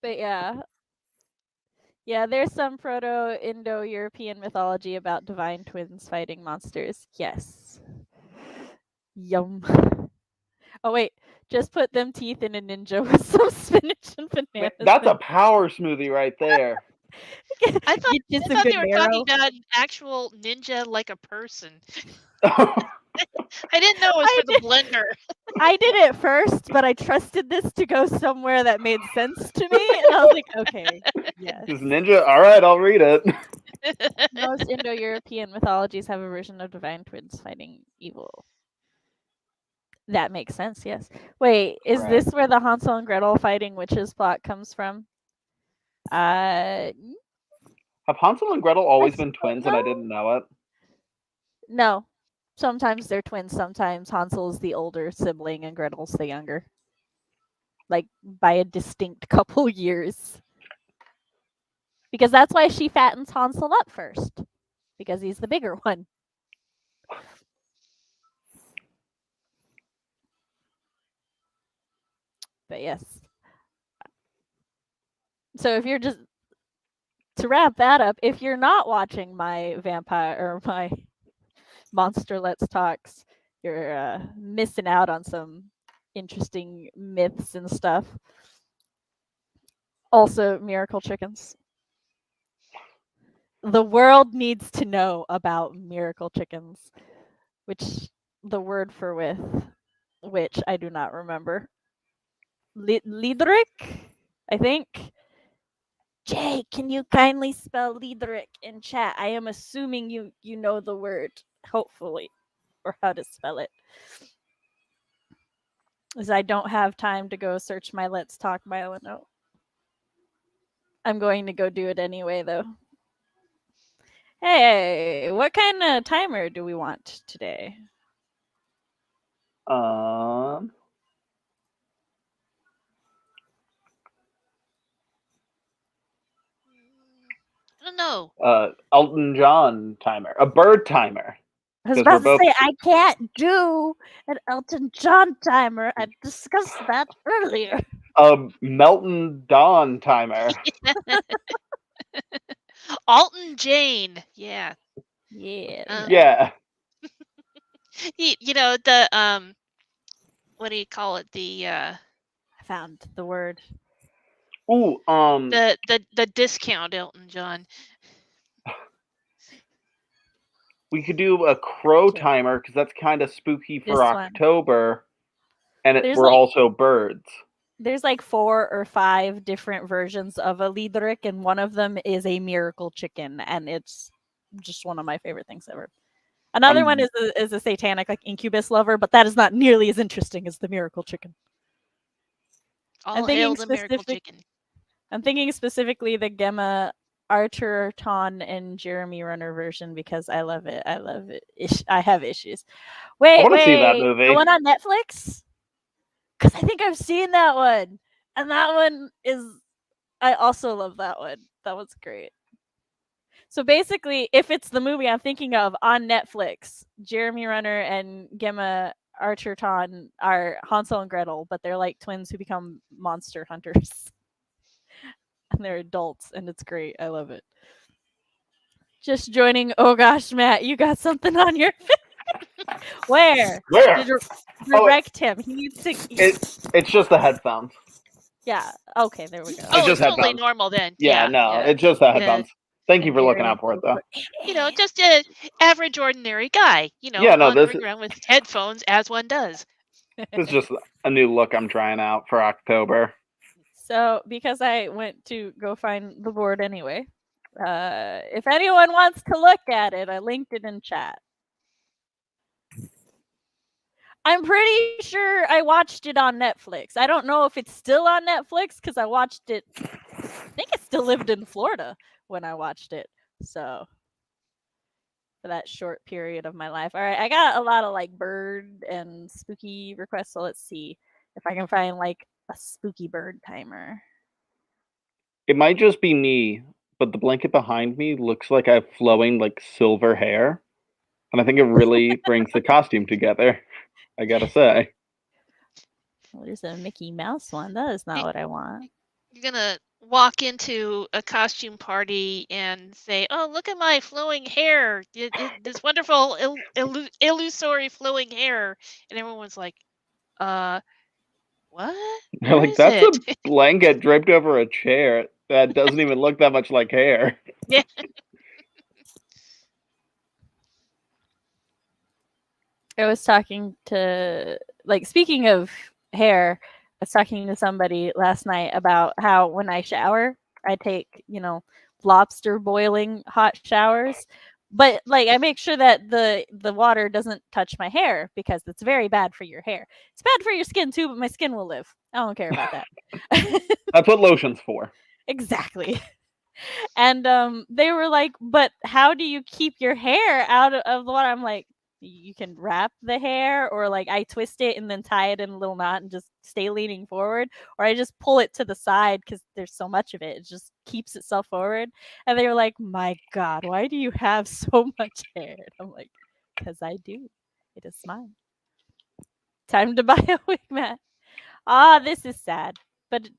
But yeah. Yeah, there's some Proto-Indo-European mythology about divine twins fighting monsters. Yes. Yum. Oh, wait. Just put them teeth in a ninja with some spinach and bananas. That's a power smoothie right there. I thought they were talking about an actual ninja like a person. I didn't know it was for the blender. I did it first, but I trusted this to go somewhere that made sense to me, and I was like, okay, yes. This ninja? All right, I'll read it. Most Indo-European mythologies have a version of divine twins fighting evil. That makes sense, yes. Wait, is this where the Hansel and Gretel fighting witches plot comes from? Have Hansel and Gretel always been twins and I didn't know it? No. Sometimes they're twins, sometimes Hansel's the older sibling and Gretel's the younger. Like, by a distinct couple years. Because that's why she fattens Hansel up first. Because he's the bigger one. But yes. So if you're just... To wrap that up, if you're not watching my vampire or my Monster Let's Talks, you're missing out on some interesting myths and stuff. Also, miracle chickens. The world needs to know about miracle chickens, which the word for which I do not remember. Liedrich, I think. Jay, can you kindly spell Liedrich in chat? I am assuming you know the word, hopefully, or how to spell it. As I don't have time to go search my Let's Talk Milo. I'm going to go do it anyway, though. Hey, what kind of timer do we want today? I don't know. Elton John timer. A bird timer. I was about to say, I can't do an Elton John timer. I discussed that earlier. Melton Dawn timer. Alton Jane. Yeah. Yeah. Yeah. You know, the what do you call it? The I found the word. Ooh, the discount Elton John. We could do a crow timer because that's kind of spooky for October, and we're like, also birds. There's like 4 or 5 different versions of a Liedrich, and one of them is a miracle chicken, and it's just one of my favorite things ever. Another one is a satanic like incubus lover, but that is not nearly as interesting as the miracle chicken. All hail the miracle chicken. I'm thinking specifically the Gemma Arterton and Jeremy Renner version because I love it. I love it. I have issues. Wait, see that movie. The one on Netflix? Because I think I've seen that one. And that one is... I also love that one. That one's great. So basically, if it's the movie I'm thinking of on Netflix, Jeremy Renner and Gemma Arterton are Hansel and Gretel, but they're like twins who become monster hunters. And they're adults, and it's great. I love it. Just joining. Oh gosh, Matt, you got something on your face. Where? Direct him. He needs to. It's just the headphones. Yeah. Okay. There we go. Oh, it's totally normal then. Yeah. No, it's just the headphones. Thank you for looking out for it, though. Just an average, ordinary guy, Yeah, no, this wandering around with headphones as one does. is just a new look I'm trying out for October. So, because I went to go find the board anyway, if anyone wants to look at it, I linked it in chat. I'm pretty sure I watched it on Netflix. I don't know if it's still on Netflix because I watched it. I think it still lived in Florida when I watched it. So, for that short period of my life. All right, I got a lot of like bird and spooky requests. So, let's see if I can find like a spooky bird timer. It might just be me, but the blanket behind me looks like I have flowing, like, silver hair. And I think it really brings the costume together, I gotta say. Well, there's a Mickey Mouse one. That is not what I want. You're gonna walk into a costume party and say, "Oh, look at my flowing hair! This wonderful illusory flowing hair," and everyone's like, what? They're Where like, is that's it?" a blanket draped over a chair that doesn't even look that much like hair. Yeah. I was talking to, like, speaking of hair, I was talking to somebody last night about how when I shower, I take, lobster boiling hot showers. But like I make sure that the water doesn't touch my hair because it's very bad for your hair. It's bad for your skin too, but my skin will live. I don't care about that. That's what lotion's for. Exactly. And they were like, "But how do you keep your hair out of the water?" I'm like, "You can wrap the hair, or like I twist it and then tie it in a little knot and just stay leaning forward, or I just pull it to the side because there's so much of it. It just keeps itself forward." And they were like, "My God, why do you have so much hair?" And I'm like, "Because I do. It is mine. Time to buy a wig mat." Ah, this is sad. But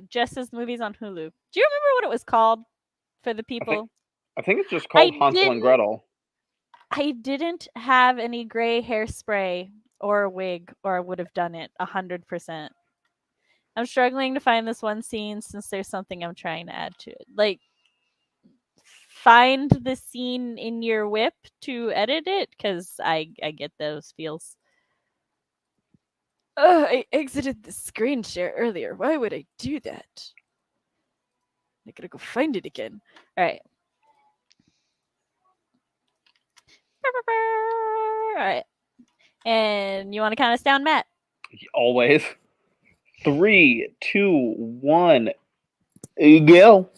Jess's movies on Hulu. Do you remember what it was called for the people? I think it's just I called Hansel and Gretel. I didn't have any gray hairspray or a wig, or I would have done it 100%. I'm struggling to find this one scene since there's something I'm trying to add to it. Like, find the scene in your whip to edit it because I get those feels. I exited the screen share earlier. Why would I do that? I gotta go find it again. All right. All right. And you want to count us down, Matt? Always. 3, 2, 1. Go.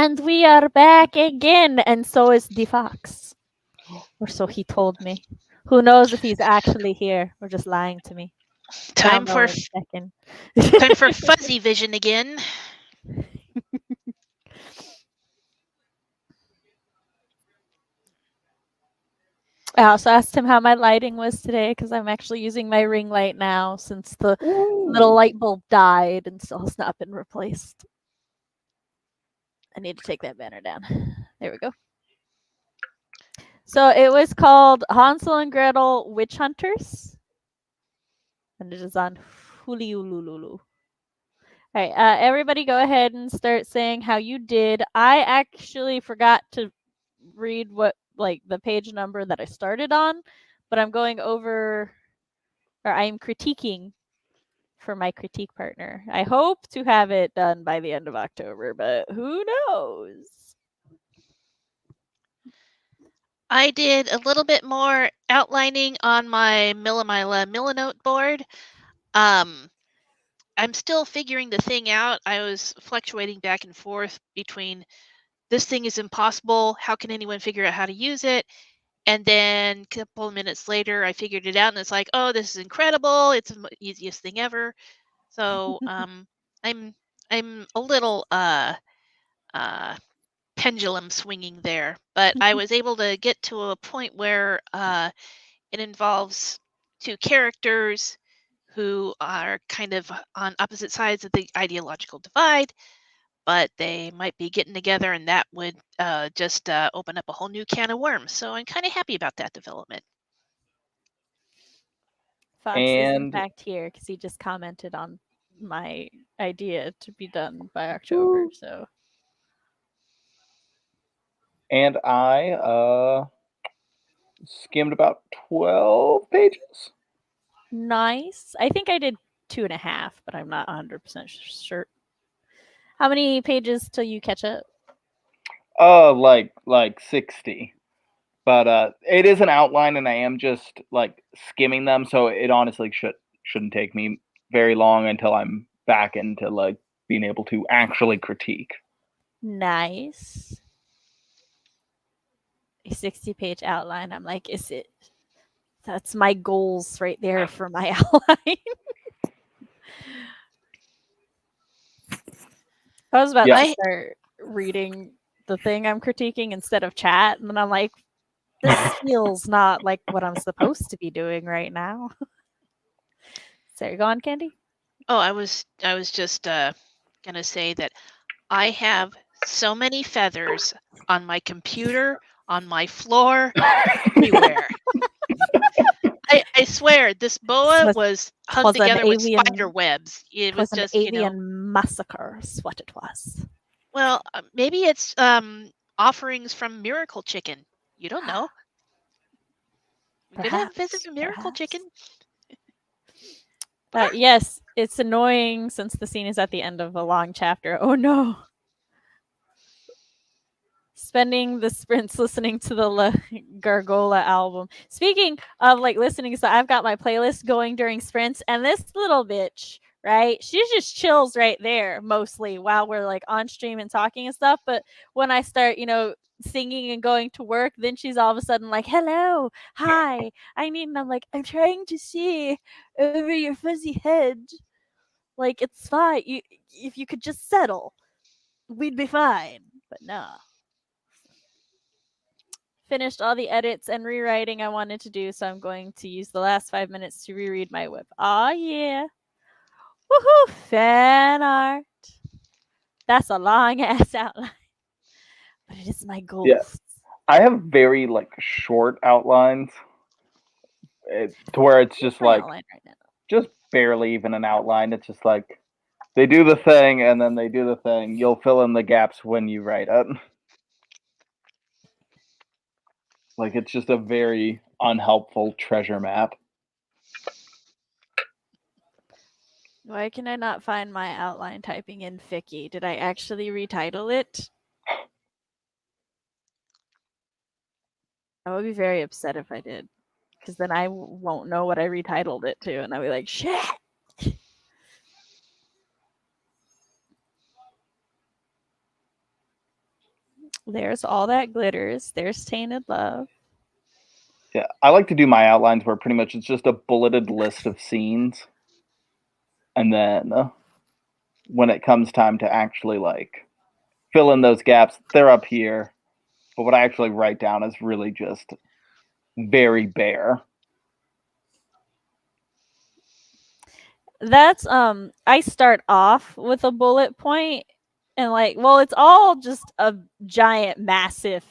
And we are back again, and so is the fox. Or so he told me. Who knows if he's actually here or just lying to me. But I'll Time know for in a second. time for fuzzy vision again. I also asked him how my lighting was today because I'm actually using my ring light now since the little light bulb died and still has not been replaced. I need to take that banner down. There we go. So it was called Hansel and Gretel Witch Hunters. And it is on Huliululu. All right, everybody go ahead and start saying how you did. I actually forgot to read what like the page number that I started on, but I'm going over or I'm critiquing for my critique partner. I hope to have it done by the end of October, but who knows? I did a little bit more outlining on my Millinote board. I'm still figuring the thing out. I was fluctuating back and forth between this thing is impossible. How can anyone figure out how to use it? And then a couple of minutes later, I figured it out, and it's like, oh, this is incredible! It's the easiest thing ever. So I'm a little pendulum swinging there, but I was able to get to a point where it involves two characters who are kind of on opposite sides of the ideological divide, but they might be getting together, and that would just open up a whole new can of worms. So I'm kind of happy about that development. Fox is in And fact here because he just commented on my idea to be done by October. So and I skimmed about 12 pages. nice. I think I did 2.5, but I'm not 100% sure. How many pages till you catch up? Like 60. But it is an outline, and I am just like skimming them, so it honestly shouldn't take me very long until I'm back into like being able to actually critique. Nice. A 60-page outline. I'm like, is it? That's my goals right there for my outline. I was about to start reading the thing I'm critiquing instead of chat, and then I'm like, this feels not like what I'm supposed to be doing right now. So go on, Candy. Oh, I was just gonna say that I have so many feathers on my computer, on my floor, everywhere. I swear, this boa was hung together with spider webs. It was an just, avian massacre is what it was. Well, maybe it's offerings from Miracle Chicken. You don't know. We could have visit from Miracle Chicken. Yes, it's annoying since the scene is at the end of a long chapter. Oh no. Spending the sprints listening to the Gargola album. Speaking of like listening, so I've got my playlist going during sprints, and this little bitch, right? She just chills right there mostly while we're like on stream and talking and stuff. But when I start, singing and going to work, then she's all of a sudden like, hello, hi, I need, and I'm like, I'm trying to see over your fuzzy head. Like, it's fine. If you could just settle, we'd be fine. But no. Finished all the edits and rewriting I wanted to do, so I'm going to use the last 5 minutes to reread my whip. Aw, yeah. Woohoo! Fan art. That's a long ass outline. But it is my goals. Yeah. I have very like short outlines to where it's just like just barely even an outline. It's just like they do the thing and then they do the thing. You'll fill in the gaps when you write it. Like it's just a very unhelpful treasure map. Why can I not find my outline typing in Ficky? Did I actually retitle it? I would be very upset if I did, because then I won't know what I retitled it to, and I'll be like, shit! There's All That Glitters. There's Tainted Love. Yeah, I like to do my outlines where pretty much it's just a bulleted list of scenes, and then when it comes time to actually like fill in those gaps, they're up here. But what I actually write down is really just very bare. That's I start off with a bullet point and like, well, it's all just a giant massive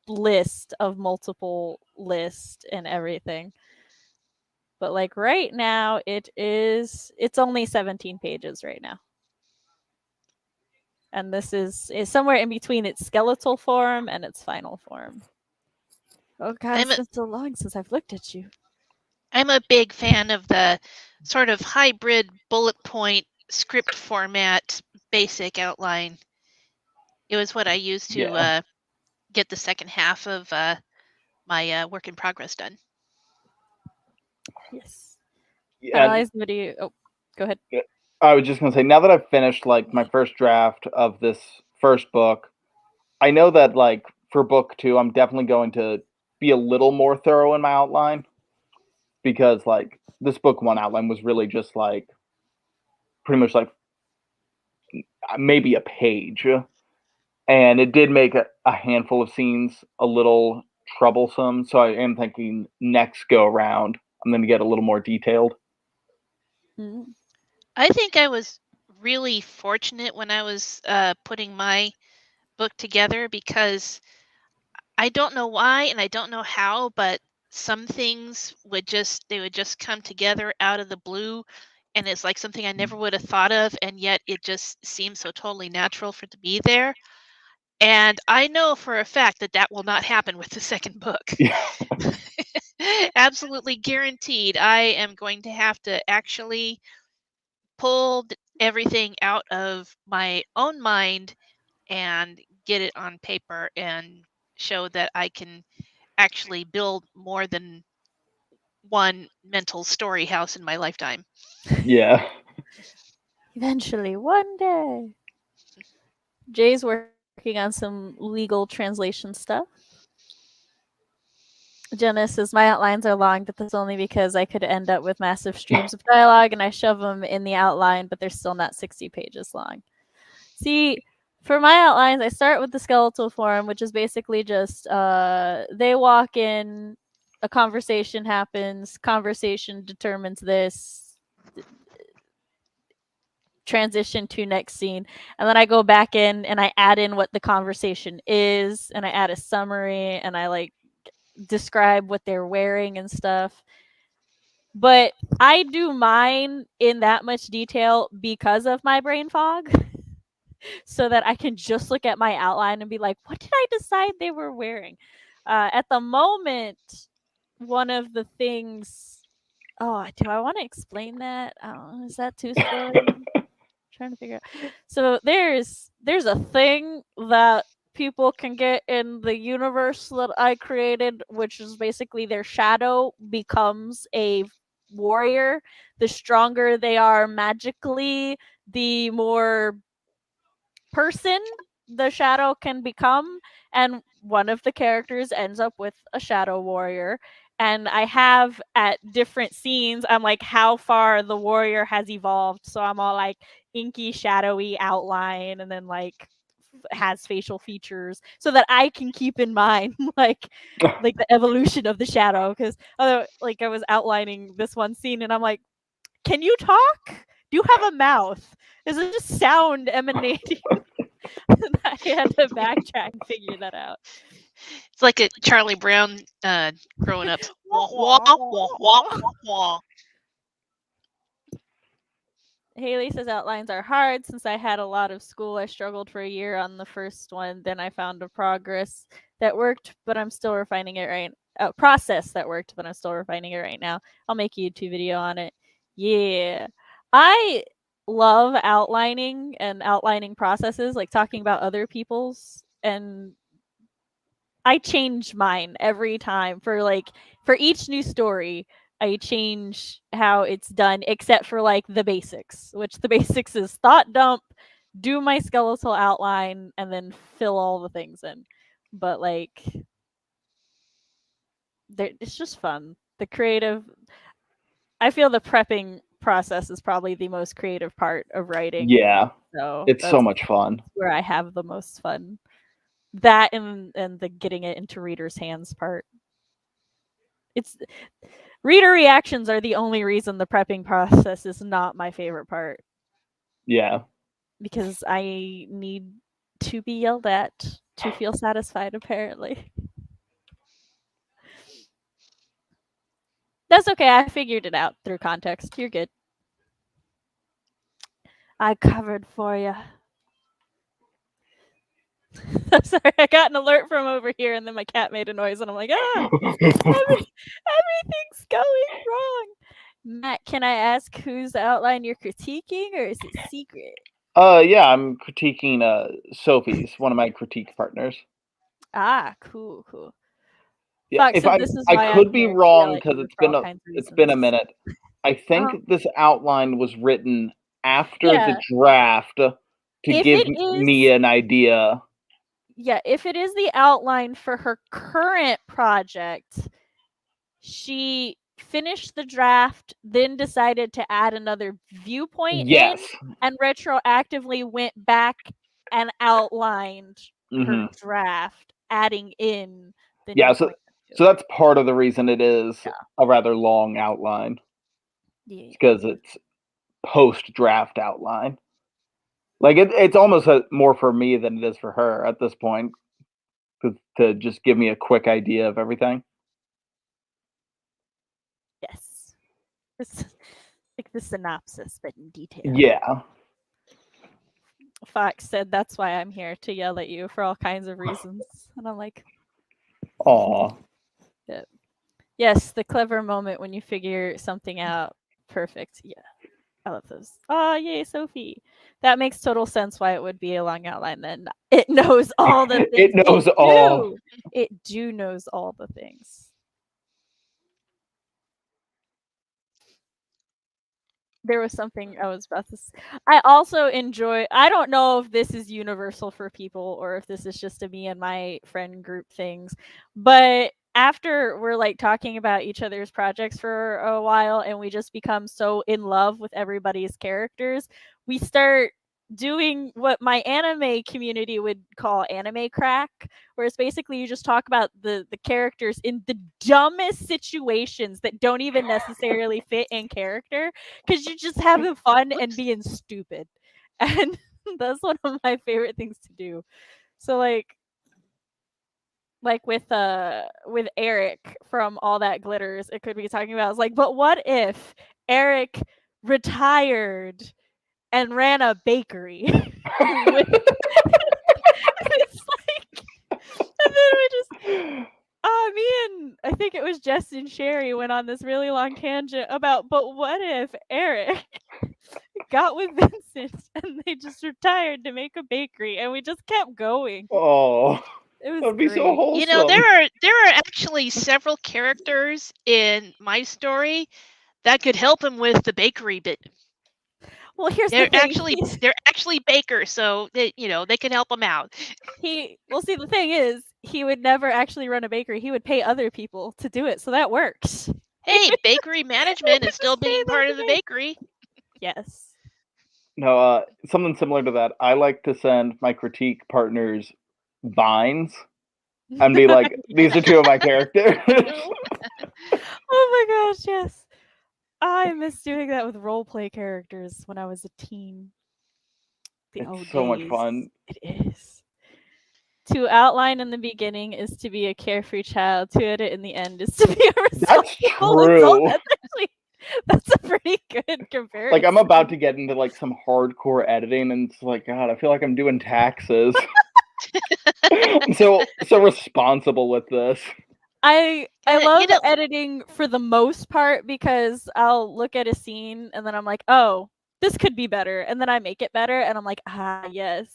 list of multiple lists and everything. But like right now it's only 17 pages right now. And this is somewhere in between its skeletal form and its final form. Oh god, it's been so long since I've looked at you. I'm a big fan of the sort of hybrid bullet point script format basic outline. It was what I used to get the second half of my work in progress done. Yes. Yeah, Analyze video. Oh, go ahead. I was just gonna say, now that I've finished like my first draft of this first book, I know that like for book 2, I'm definitely going to be a little more thorough in my outline, because like this book 1 outline was really just like pretty much like maybe a page, and it did make a handful of scenes a little troublesome. So I am thinking next go around I'm going to get a little more detailed. Mm. I think I was really fortunate when I was putting my book together, because I don't know why and I don't know how, but some things would just come together out of the blue, and it's like something I never would have thought of, and yet it just seems so totally natural for it to be there. And I know for a fact that that will not happen with the second book. Yeah. Absolutely guaranteed. I am going to have to actually pull everything out of my own mind and get it on paper and show that I can actually build more than one mental story house in my lifetime. Yeah. Eventually, one day. Jay's working on some legal translation stuff. Jenna says, my outlines are long, but that's only because I could end up with massive streams of dialogue and I shove them in the outline, but they're still not 60 pages long. See, for my outlines, I start with the skeletal form, which is basically just they walk in, a conversation happens, conversation determines this, transition to next scene, and then I go back in and I add in what the conversation is, and I add a summary, and I like describe what they're wearing and stuff. But I do mine in that much detail because of my brain fog. So that I can just look at my outline and be like, what did I decide they were wearing? At the moment, one of the things. Oh, do I want to explain that? I don't know. Is that too spoiling? Trying to figure out. So there's a thing that people can get in the universe that I created, which is basically their shadow becomes a warrior. The stronger they are magically, the more person the shadow can become, and one of the characters ends up with a shadow warrior. And I have at different scenes, I'm like how far the warrior has evolved, so I'm all like inky shadowy outline, and then like has facial features so that I can keep in mind like the evolution of the shadow. Because like I was outlining this one scene and I'm like, can you talk? Do you have a mouth? Is it just sound emanating? I had to backtrack and figure that out. It's like a Charlie Brown growing up. Wah, wah, wah, wah, wah. Haley says outlines are hard. Since I had a lot of school, I struggled for a year on the first one. Then I found a progress that worked, but I'm still refining it right. Process that worked, but I'm still refining it right now. I'll make a YouTube video on it. Yeah, I love outlining and outlining processes, like talking about other people's, and I change mine every time for each new story. I change how it's done, except for like the basics, which the basics is thought dump, do my skeletal outline and then fill all the things in. But like, it's just fun. The creative. I feel the prepping process is probably the most creative part of writing. Yeah, So it's so that's much fun. where I have the most fun. That and the getting it into readers' hands part. It's reader reactions are the only reason the prepping process is not my favorite part. Yeah. Because I need to be yelled at to feel satisfied, apparently. That's okay. I figured it out through context. You're good. I covered for you. I'm sorry, I got an alert from over here, and then my cat made a noise, and I'm like, everything's going wrong. Matt, can I ask whose outline you're critiquing, or is it secret? Yeah, I'm critiquing Sophie's, one of my critique partners. Ah, cool, cool. Yeah, Fox if said this is I why I'm could be here to yell wrong at because you it's for been all a kinds of it's been a reasons. minute. I think this outline was written after Yeah. the draft to If give it is- me an idea. Yeah, if it is the outline for her current project, she finished the draft, then decided to add another viewpoint Yes. in, and retroactively went back and outlined her draft, adding in the new Yeah, point. so that's part of the reason it is a rather long outline. Yeah. Because it's post-draft outline. Like it's almost more for me than it is for her at this point, to just give me a quick idea of everything. Yes. It's like the synopsis, but in detail. Yeah. Fox said that's why I'm here, to yell at you for all kinds of reasons. And I'm like, Aw. yeah. Yes, the clever moment when you figure something out. Perfect. Yeah. I love those. Oh, yay, Sophie. That makes total sense why it would be a long outline then. It knows all the things. It knows all. It knows all the things. There was something I was about to say. I also enjoy, I don't know if this is universal for people or if this is just a me and my friend group things, but after we're like talking about each other's projects for a while and we just become so in love with everybody's characters, we start doing what my anime community would call anime crack, where it's basically you just talk about the characters in the dumbest situations that don't even necessarily fit in character, because you're just having fun and being stupid. And that's one of my favorite things to do. So like with Eric from All That Glitters, it could be talking about, it's like, but what if Eric retired and ran a bakery? With it's like, and then we just me and I think it was Jess and Sherry went on this really long tangent about, but what if Eric got with Vincent and they just retired to make a bakery, and we just kept going. Oh, it was that'd be great. so wholesome. You know, there are actually several characters in my story that could help him with the bakery bit. Well, here's They're the thing. they're actually bakers, so they can help him out. See, the thing is, he would never actually run a bakery. He would pay other people to do it, so that works. Hey, bakery management is still being part of the bakery. Yes. No, something similar to that. I like to send my critique partners vines and be like, these are two of my characters. Oh my gosh, yes. I miss doing that with roleplay characters when I was a teen. It's so much fun. It is. To outline in the beginning is to be a carefree child. To edit in the end is to be a responsible adult. That's a pretty good comparison. Like, I'm about to get into like some hardcore editing, and it's like, God, I feel like I'm doing taxes. I'm so responsible with this. I love editing for the most part, because I'll look at a scene and then I'm like, oh, this could be better, and then I make it better, and I'm like, yes.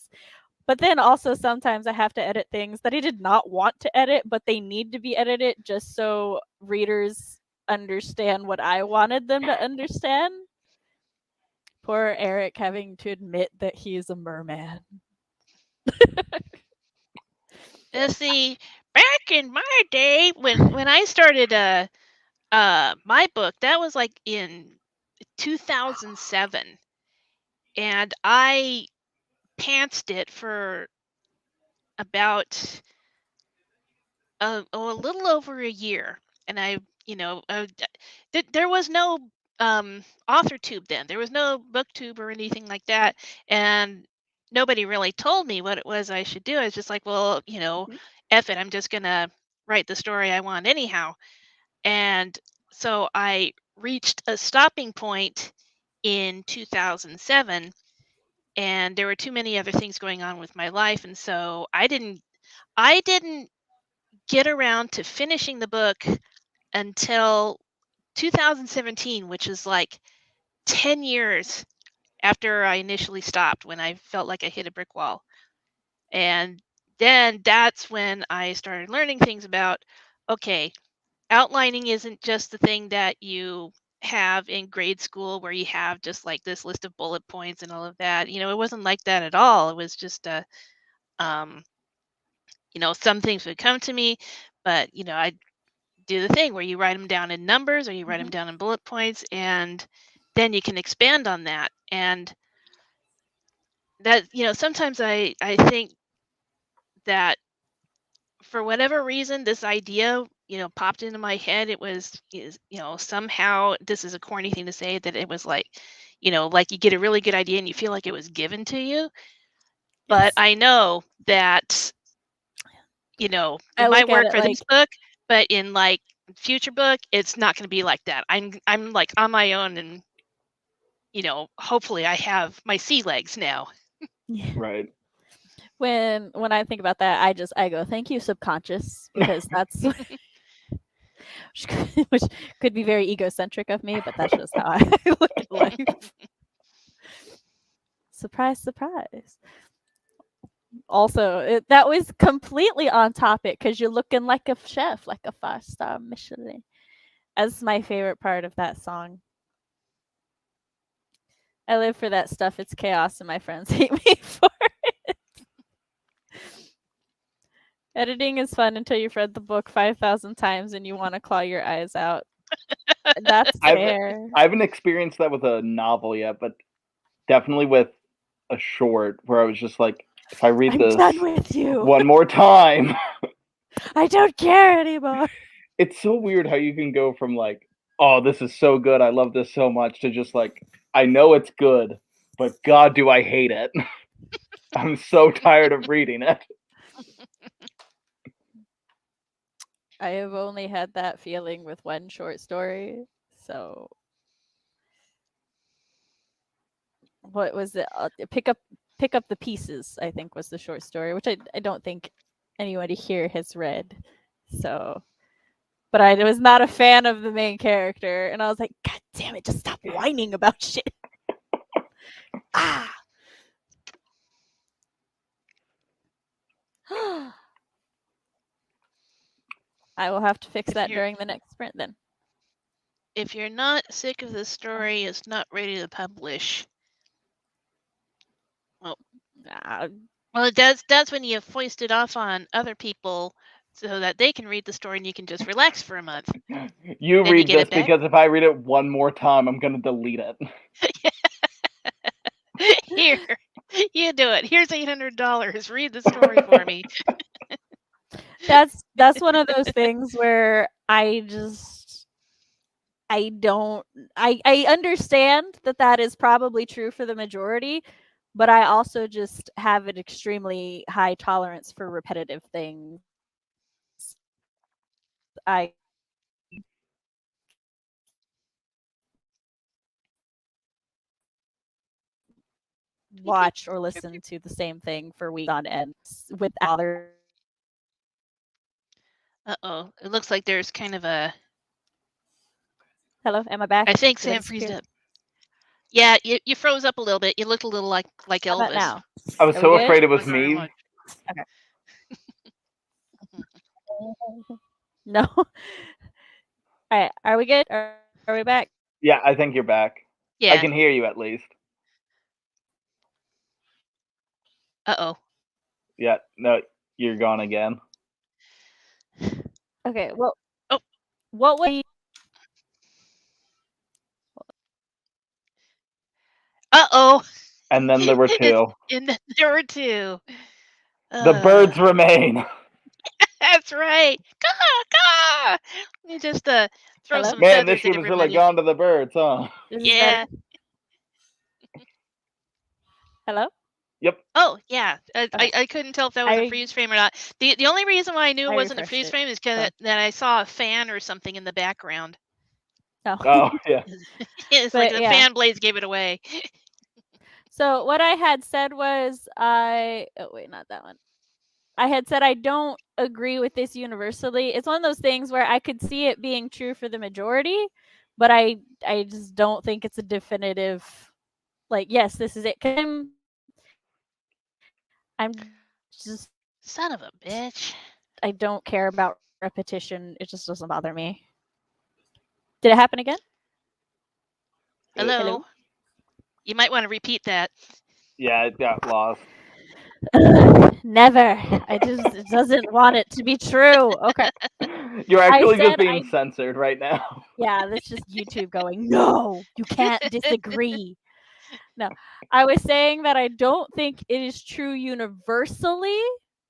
But then also sometimes I have to edit things that I did not want to edit, but they need to be edited just so readers understand what I wanted them to understand. Poor Eric having to admit that he's a merman. See, back in my day, when I started my book, that was like in 2007, and I pantsed it for about a little over a year, and there was no author tube then. There was no booktube or anything like that, and nobody really told me what it was I should do. I was just like, well, F it, I'm just gonna write the story I want anyhow. And so I reached a stopping point in 2007, and there were too many other things going on with my life, and so I didn't get around to finishing the book until 2017, which is like 10 years after I initially stopped, when I felt like I hit a brick wall. And then that's when I started learning things about, okay, outlining isn't just the thing that you have in grade school where you have just like this list of bullet points and all of that. It wasn't like that at all. It was just um, some things would come to me, but I do the thing where you write them down in numbers or you write them down in bullet points, and then you can expand on that. And that, sometimes I think that for whatever reason, this idea, popped into my head. It was, somehow, this is a corny thing to say, that it was like you get a really good idea and you feel like it was given to you. But Yes. I know that, it I might look at work it for like this book, but in like future book, it's not going to be like that. I'm like on my own, and hopefully I have my sea legs now. Right. when I think about that, I go, thank you, subconscious, because that's which could be very egocentric of me, but that's just how I look at life. Surprise, surprise. Also, that was completely on topic because you're looking like a chef, like a 5-star Michelin. That's my favorite part of that song. I live for that stuff. It's chaos, and my friends hate me for it. Editing is fun until you've read the book 5,000 times and you want to claw your eyes out. That's fair. I haven't experienced that with a novel yet, but definitely with a short where I was just like, if I read I'm this done with you. one more time, I don't care anymore. it's so weird how you can go from like, oh, this is so good, I love this so much, to just like, I know it's good, but God, do I hate it. I'm so tired of reading it. I have only had that feeling with one short story. So, what was it? Pick up the pieces, I think, was the short story, which I don't think anybody here has read. So, but I was not a fan of the main character, and I was like, God damn it, just stop whining about shit. Ah. I will have to fix that during the next sprint then. If you're not sick of the story, it's not ready to publish. Well, that's when you foist it off on other people so that they can read the story and you can just relax for a month. You Then read you this because if I read it one more time, I'm gonna delete it. Here, you do it. Here's $800. Read the story for me. That's one of those things where I understand that is probably true for the majority, but I also just have an extremely high tolerance for repetitive things. I watch or listen to the same thing for weeks on end without other. Uh-oh. It looks like there's kind of a... Hello, am I back? I think Did I Sam freezed disappear? up. Yeah, you froze up a little bit. You looked a little like How about Elvis. now? I was Are so we good? afraid it was Not very me. much. Okay. No. All right, are we good? Are we back? Yeah, I think you're back. I Yeah. can hear you at least. Uh-oh. Yeah, no, you're gone again. Okay, well, Oh. what would Uh-oh. And then there were two. And there were two. The birds remain. That's right. Caw, caw. You just throw Hello? some Man, this feathers at ship has really everybody. gone to the birds, huh? Is this Yeah. better? Hello? Yep. Oh, yeah. Okay. I couldn't tell if that was a I freeze frame or not. The only reason why I knew it I wasn't a refreshed freeze it, frame is because so. that I saw a fan or something in the background. Oh. Oh, yeah. It's like But the yeah. fan blades gave it away. So what I had said was oh wait, not that one. I had said I don't agree with this universally. It's one of those things where I could see it being true for the majority, but I just don't think it's a definitive like yes, this is it. 'Cause I'm just Son of a bitch. I don't care about repetition. It just doesn't bother me. Did it happen again? Hello? Hello? You might want to repeat that. Yeah, it got lost. Never. It doesn't want it to be true. Okay. You're actually just said being censored right now. Yeah, that's just YouTube going, no, you can't disagree. No, I was saying that I don't think it is true universally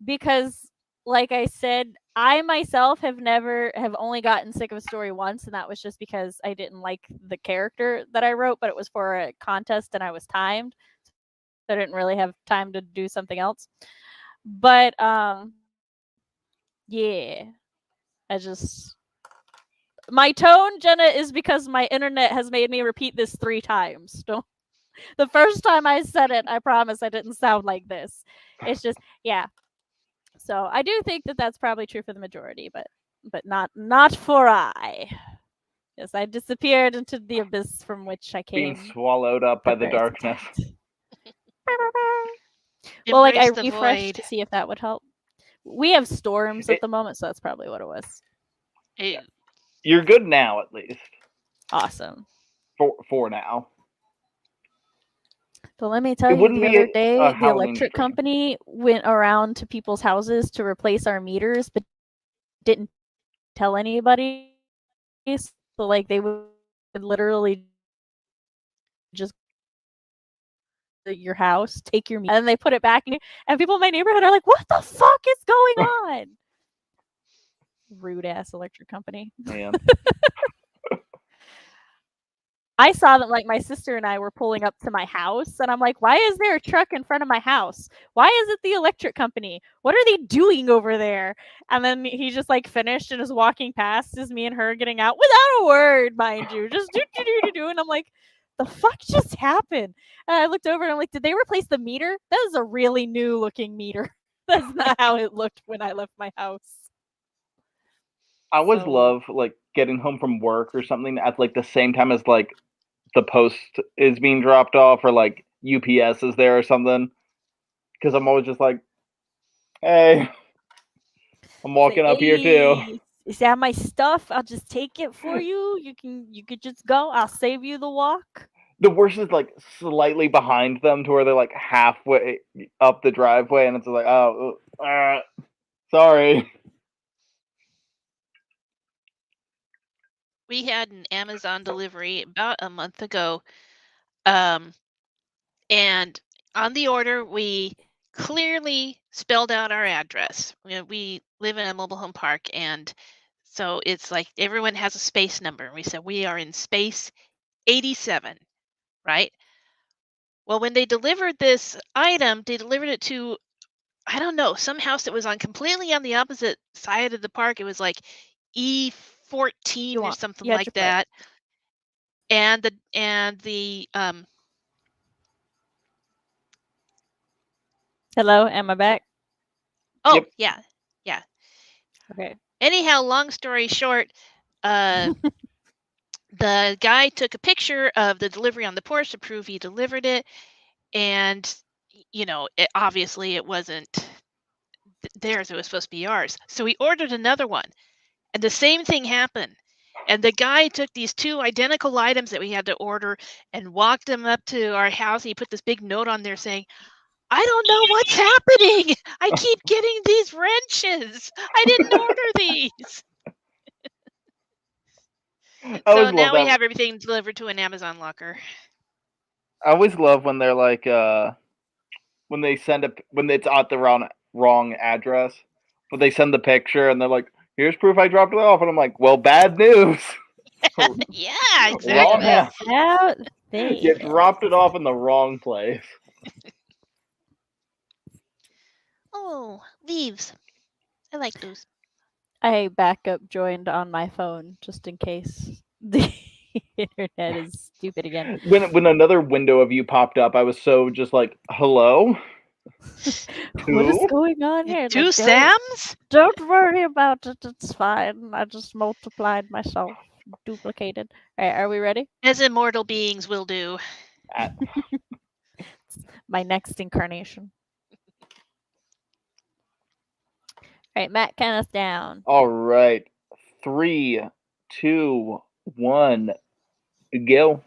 because, like I said, I myself have only gotten sick of a story once, and that was just because I didn't like the character that I wrote, but it was for a contest and I was timed. So I didn't really have time to do something else. But yeah. My tone, Jenna, is because my internet has made me repeat this 3 times. The first time I said it, I promise I didn't sound like this. It's just, yeah. So I do think that that's probably true for the majority, but not for I. Yes, I disappeared into the abyss from which I came. Being swallowed up by the Prepared darkness. Well, like I Embrace the refreshed void. to see if that would help. We have storms at the moment, so that's probably what it was. You're good now, at least. Awesome. For now. So let me tell It you, wouldn't the be other a day, the Halloween electric stream. company went around to people's houses to replace our meters, but didn't tell anybody. So, like, they would literally just your house, take your meter, and then they put it back, and people in my neighborhood are like, "What the fuck is going on?" Rude ass electric company. Man. I saw that, like, my sister and I were pulling up to my house, and I'm like, "Why is there a truck in front of my house? Why is it the electric company? What are they doing over there?" And then he just, like, finished and is walking past as me and her getting out without a word, mind you, just do, and I'm like, "The fuck just happened?" And I looked over and I'm like, "Did they replace the meter? That is a really new looking meter. That's not how it looked when I left my house." I always So love, like, getting home from work or something at, like, the same time as, like, the post is being dropped off or, like, UPS is there or something. Because I'm always just like, hey, I'm walking up here too. "Hey, is that my stuff? I'll just take it for you. You could just go. I'll save you the walk." The worst is, like, slightly behind them to where they're, like, halfway up the driveway, and it's like, oh, sorry. We had an Amazon delivery about a month ago. And on the order, we clearly spelled out our address. We live in a mobile home park, and so it's like everyone has a space number. We said we are in space 87, right? Well, when they delivered this item, they delivered it to, I don't know, some house that was on completely on the opposite side of the park. It was like E14 or something You had like your play. that. And the Hello, am I back? oh Yep. yeah. Okay. Anyhow, long story short, the guy took a picture of the delivery on the porch to prove he delivered it, and obviously it wasn't theirs. It was supposed to be ours. So we ordered another one, and the same thing happened. And the guy took these 2 identical items that we had to order and walked them up to our house. And he put this big note on there saying, I don't know what's happening. I keep getting these wrenches. I didn't order these. I So always love now we that. have everything delivered to an Amazon locker. I always love when they're like, when they send when it's at the wrong address, but they send the picture and they're like, "Here's proof I dropped it off," and I'm like, "Well, bad news. Yeah, Wrong exactly. house. Out You there. dropped it off in the wrong place." Oh, leaves. I like those. I backup joined on my phone just in case the internet is stupid again. When another window of you popped up, I was so just like, "Hello, What is two?" going on here? Two Like, Sams? don't worry about it. It's fine. I just multiplied myself, duplicated. All right, are we ready? As immortal beings will do. My next incarnation. All right, Matt, count us down. All right, 3, 2, 1, go.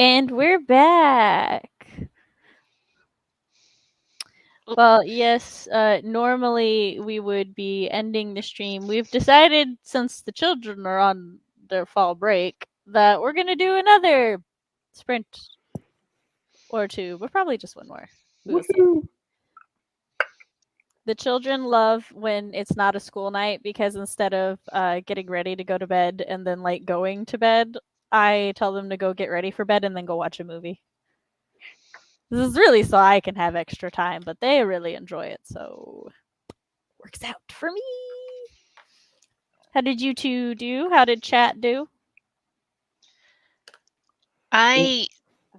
And we're back. Oop. Well, yes, normally we would be ending the stream. We've decided, since the children are on their fall break, that we're going to do another sprint or two, but probably just one more. We'll see. Woohoo! The children love when it's not a school night because instead of getting ready to go to bed and then like going to bed, I tell them to go get ready for bed and then go watch a movie. This is really so I can have extra time, but they really enjoy it, so works out for me. How did you two do? How did chat do? I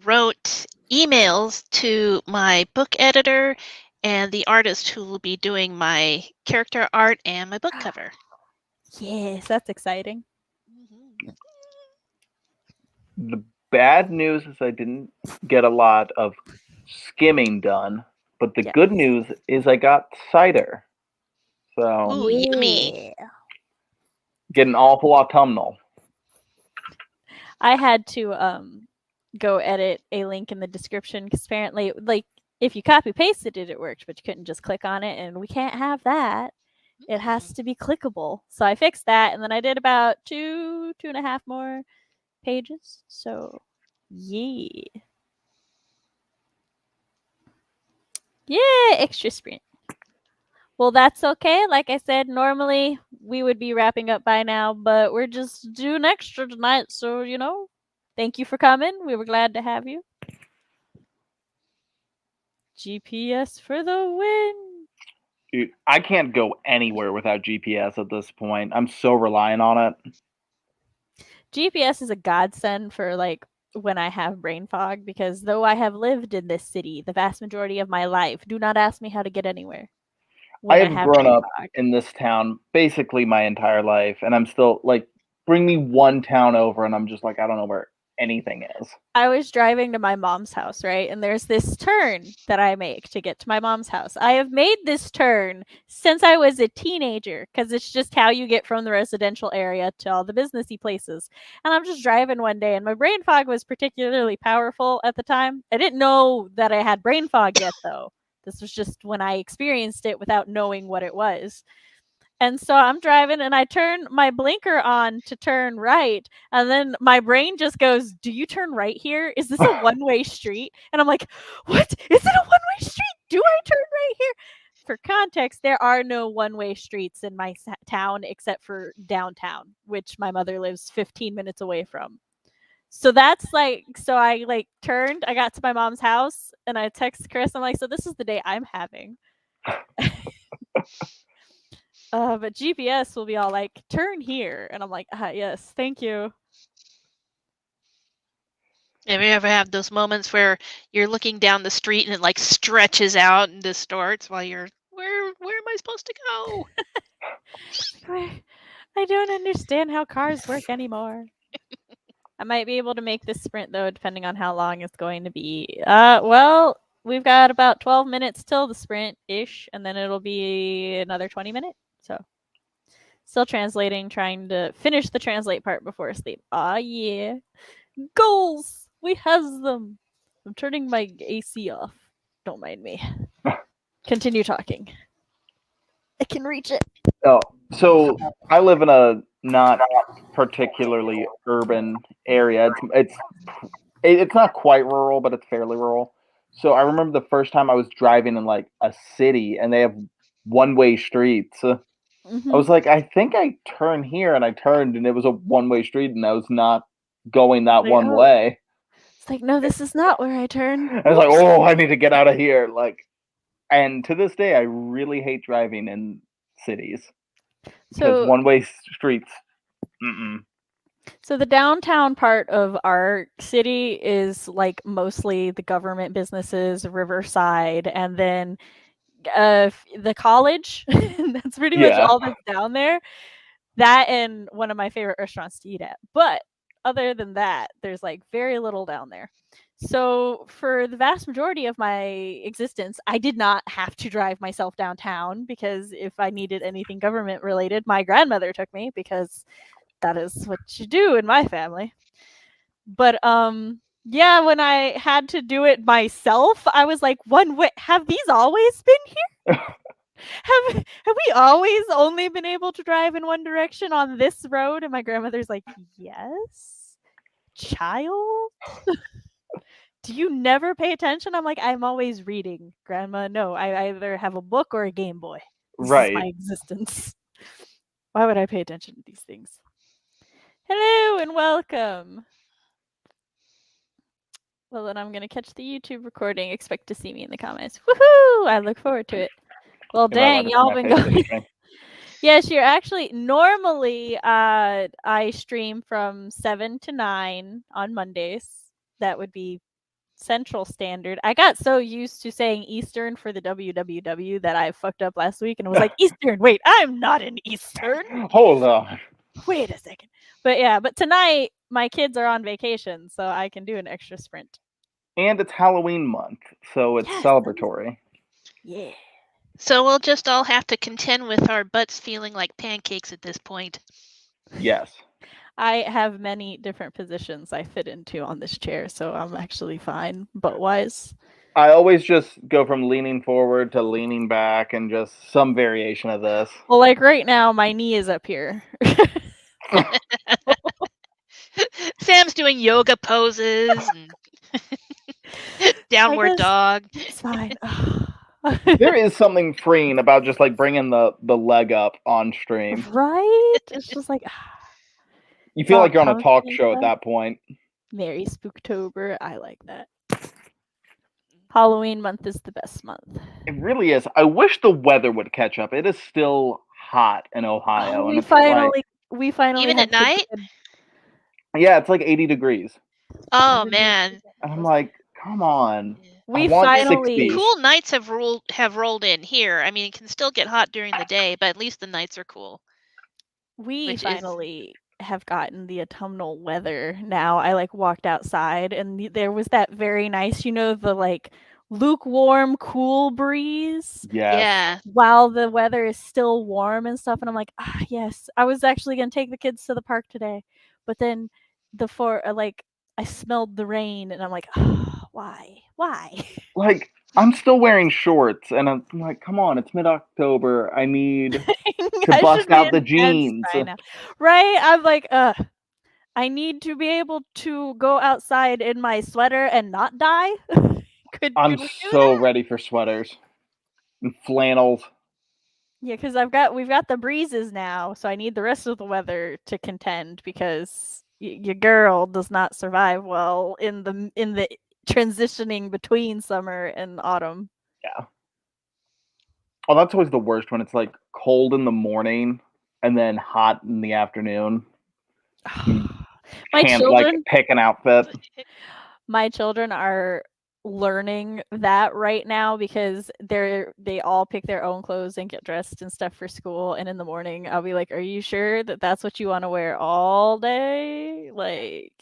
wrote emails to my book editor and the artist who will be doing my character art and my book cover. Yes, that's exciting. The bad news is I didn't get a lot of skimming done, but the good news is I got cider. So Ooh, yummy. get an awful autumnal. I had to go edit a link in the description because apparently, like, if you copy pasted it, it worked, but you couldn't just click on it, and we can't have that. It has to be clickable. So I fixed that, and then I did about 2.5 more pages. So, yeah. Yeah, extra sprint. Well, that's okay. Like I said, normally we would be wrapping up by now, but we're just doing extra tonight. So, thank you for coming. We were glad to have you. GPS for the win. Dude, I can't go anywhere without GPS at this point. I'm so reliant on it. GPS is a godsend for like when I have brain fog because though I have lived in this city the vast majority of my life, do not ask me how to get anywhere. I have grown up in this town basically my entire life, and I'm still like, bring me one town over, and I'm just like, I don't know where anything is. I was driving to my mom's house, right? And there's this turn that I make to get to my mom's house. I have made this turn since I was a teenager because it's just how you get from the residential area to all the businessy places. And I'm just driving one day, and my brain fog was particularly powerful at the time. I didn't know that I had brain fog yet, though. This was just when I experienced it without knowing what it was. And so I'm driving and I turn my blinker on to turn right. And then my brain just goes, do you turn right here? Is this a one-way street? And I'm like, what? Is it a one-way street? Do I turn right here? For context, there are no one-way streets in my town except for downtown, which my mother lives 15 minutes away from. So that's like, so I like turned, I got to my mom's house and I text Chris. I'm like, so this is the day I'm having. But GPS will be all like, turn here. And I'm like, yes, thank you. Have you ever have those moments where you're looking down the street and it like stretches out and distorts while you're, where am I supposed to go? I don't understand how cars work anymore. I might be able to make this sprint though, depending on how long it's going to be. Well, we've got about 12 minutes till the sprint-ish, and then it'll be another 20 minutes. So still translating, trying to finish the translate part before sleep. Yeah. Goals! We has them. I'm turning my AC off. Don't mind me. Continue talking. I can reach it. Oh, so I live in a not particularly urban area. It's not quite rural, but it's fairly rural. So I remember the first time I was driving in like a city and they have one-way streets. I was like, I think I turn here, and I turned, and it was a one-way street, and I was not going that one way. It's like, no, this is not where I turn. I was like, oh, I need to get out of here. Like, and to this day, I really hate driving in cities. Because one-way streets. So the downtown part of our city is like mostly the government businesses, Riverside, and then the college. That's pretty much all that's down there. That and one of my favorite restaurants to eat at. But other than that, there's like very little down there. So for the vast majority of my existence, I did not have to drive myself downtown because if I needed anything government related, my grandmother took me because that is what you do in my family. But Yeah, when I had to do it myself, I was like, have these always been here? have we always only been able to drive in one direction on this road? And my grandmother's like, yes, child. Do you never pay attention? I'm like, I'm always reading, Grandma. No, I either have a book or a Game Boy. This is my Right. existence. Why would I pay attention to these things? Hello and welcome. Well, then I'm going to catch the YouTube recording. Expect to see me in the comments. Woohoo! I look forward to it. Well, Invite dang, Library to y'all my been Facebook going. stream. Yes, you're actually normally I stream from 7 to 9 on Mondays. That would be Central Standard. I got so used to saying Eastern for the WWW that I fucked up last week and was like, Eastern. Wait, I'm not in Eastern. Hold on. Wait a second. But yeah, but tonight my kids are on vacation, so I can do an extra sprint. And it's Halloween month, so it's Yes, celebratory. Yeah. So we'll just all have to contend with our butts feeling like pancakes at this point. Yes. I have many different positions I fit into on this chair, so I'm actually fine butt-wise. I always just go from leaning forward to leaning back and just some variation of this. Well, like right now, my knee is up here. Sam's doing yoga poses and downward dog. It's fine. There is something freeing about just like bringing the leg up on stream. Right? It's just like You feel all like you're on a talk comfy and show at stuff. that point. Merry Spooktober. I like that. Halloween month is the best month. It really is. I wish the weather would catch up. It is still hot in Ohio, and we it's like, finally Even had at night? yeah, it's like 80 degrees. Oh man. And I'm like, come on. We I want finally 60s. Cool nights have rolled in here. I mean, it can still get hot during the day, but at least the nights are cool. We Which is- finally have gotten the autumnal weather now. I like walked outside and there was that very nice, the like lukewarm, cool breeze Yes. Yeah. while the weather is still warm and stuff. And I'm like, yes. I was actually gonna take the kids to the park today, but then I smelled the rain and I'm like, why? Like, I'm still wearing shorts, and I'm like, come on, it's mid-October. I need to I bust should be out the in pants jeans. by now. Right? I'm like, I need to be able to go outside in my sweater and not die. could I'm we do so that? ready for sweaters and flannels. Yeah, because we've got the breezes now, so I need the rest of the weather to contend because your girl does not survive well in the transitioning between summer and autumn. Yeah. Oh, that's always the worst when it's like cold in the morning and then hot in the afternoon. My Can't children like pick an outfit. My children are learning that right now because they all pick their own clothes and get dressed and stuff for school, and in the morning I'll be like, are you sure that that's what you want to wear all day? Like,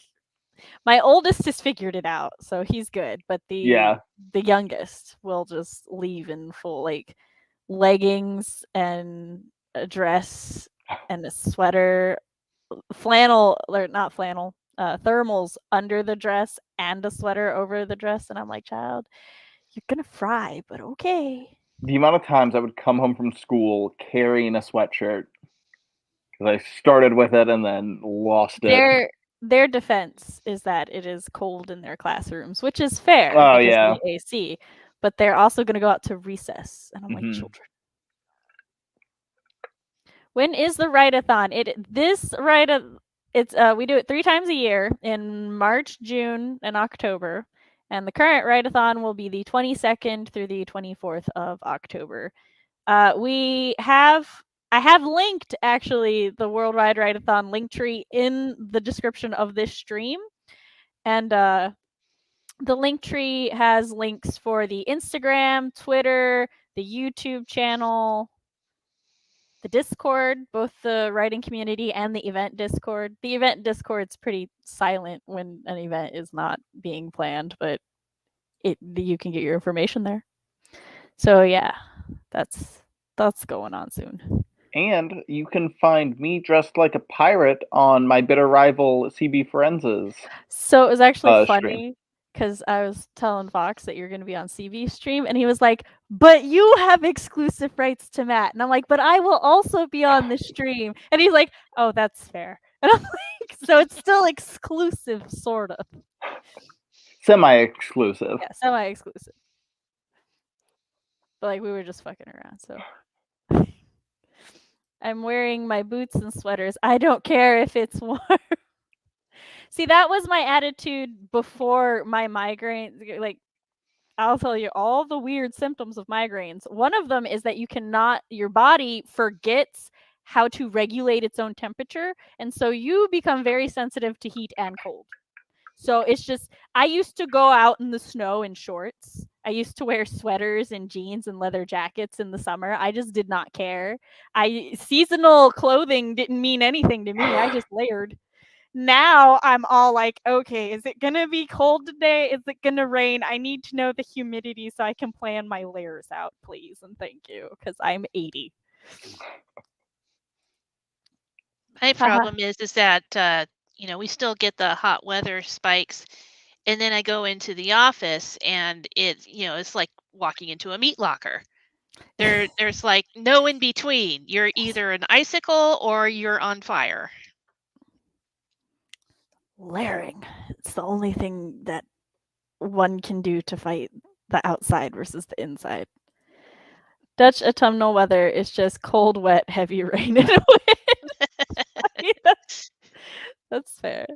my oldest has figured it out, so he's good, but the youngest will just leave in full like leggings and a dress and a sweater, flannel or not flannel, thermals under the dress and a sweater over the dress, and I'm like, child, you're gonna fry, but okay. The amount of times I would come home from school carrying a sweatshirt because I started with it and then lost it. Their defense is that it is cold in their classrooms, which is fair Oh, because yeah. of the AC, but they're also going to go out to recess, and I'm like, children. When is the Writeathon? We do it 3 times a year in March, June, and October. And the current Writeathon will be the 22nd through the 24th of October. I have linked actually the Worldwide Writeathon link tree in the description of this stream. And the link tree has links for the Instagram, Twitter, the YouTube channel, the Discord, both the writing community and the event Discord. The event Discord's pretty silent when an event is not being planned, but you can get your information there. So yeah, that's going on soon. And you can find me dressed like a pirate on my bitter rival CB Forenza's. So it was actually stream. funny because I was telling Fox that you're going to be on CV stream, and he was like, "But you have exclusive rights to Matt," and I'm like, "But I will also be on the stream," and he's like, "Oh, that's fair," and I'm like, "So it's still exclusive, sort of." Semi-exclusive. Yeah, semi-exclusive. But like we were just fucking around, so. I'm wearing my boots and sweaters. I don't care if it's warm. See, that was my attitude before my migraine. Like, I'll tell you all the weird symptoms of migraines. One of them is that your body forgets how to regulate its own temperature. And so you become very sensitive to heat and cold. So it's just, I used to go out in the snow in shorts. I used to wear sweaters and jeans and leather jackets in the summer. I just did not care. Seasonal clothing didn't mean anything to me. I just layered. Now I'm all like, okay, is it gonna be cold today? Is it gonna rain? I need to know the humidity so I can plan my layers out, please, and thank you, because I'm 80. My problem is that we still get the hot weather spikes, and then I go into the office and it's like walking into a meat locker. There's like no in between. You're either an icicle or you're on fire. Layering. It's the only thing that one can do to fight the outside versus the inside. Dutch autumnal weather is just cold, wet, heavy rain and wind. That's fair.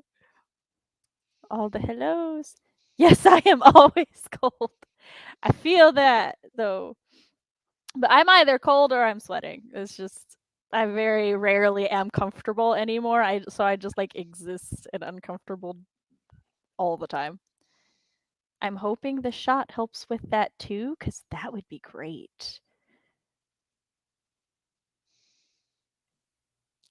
All the hellos. Yes, I am always cold. I feel that though. But I'm either cold or I'm sweating. It's just I very rarely am comfortable anymore. So I just like exist in uncomfortable all the time. I'm hoping the shot helps with that too, because that would be great.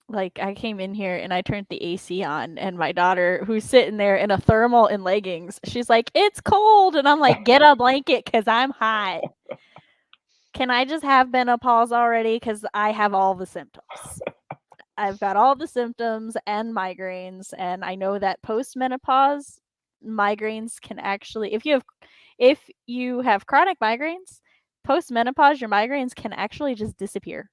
Like I came in here and I turned the AC on, and my daughter, who's sitting there in a thermal and leggings, she's like, "It's cold," and I'm like, "Get a blanket, cause I'm hot." Can I just have menopause already? Cause I have all the symptoms. I've got all the symptoms and migraines, and I know that post-menopause migraines can actually, if you have chronic migraines, post-menopause your migraines can actually just disappear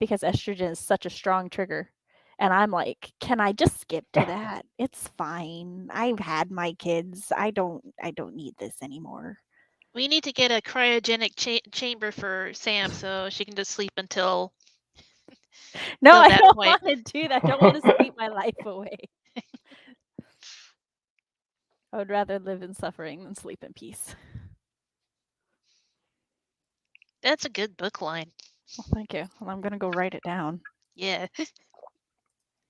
because estrogen is such a strong trigger. And I'm like, can I just skip to that? It's fine. I've had my kids. I don't need this anymore. We need to get a cryogenic chamber for Sam so she can just sleep until No, I that don't point. want to do that. I don't want to sleep my life away. I would rather live in suffering than sleep in peace. That's a good book line. Well, thank you. Well, I'm going to go write it down. Yeah.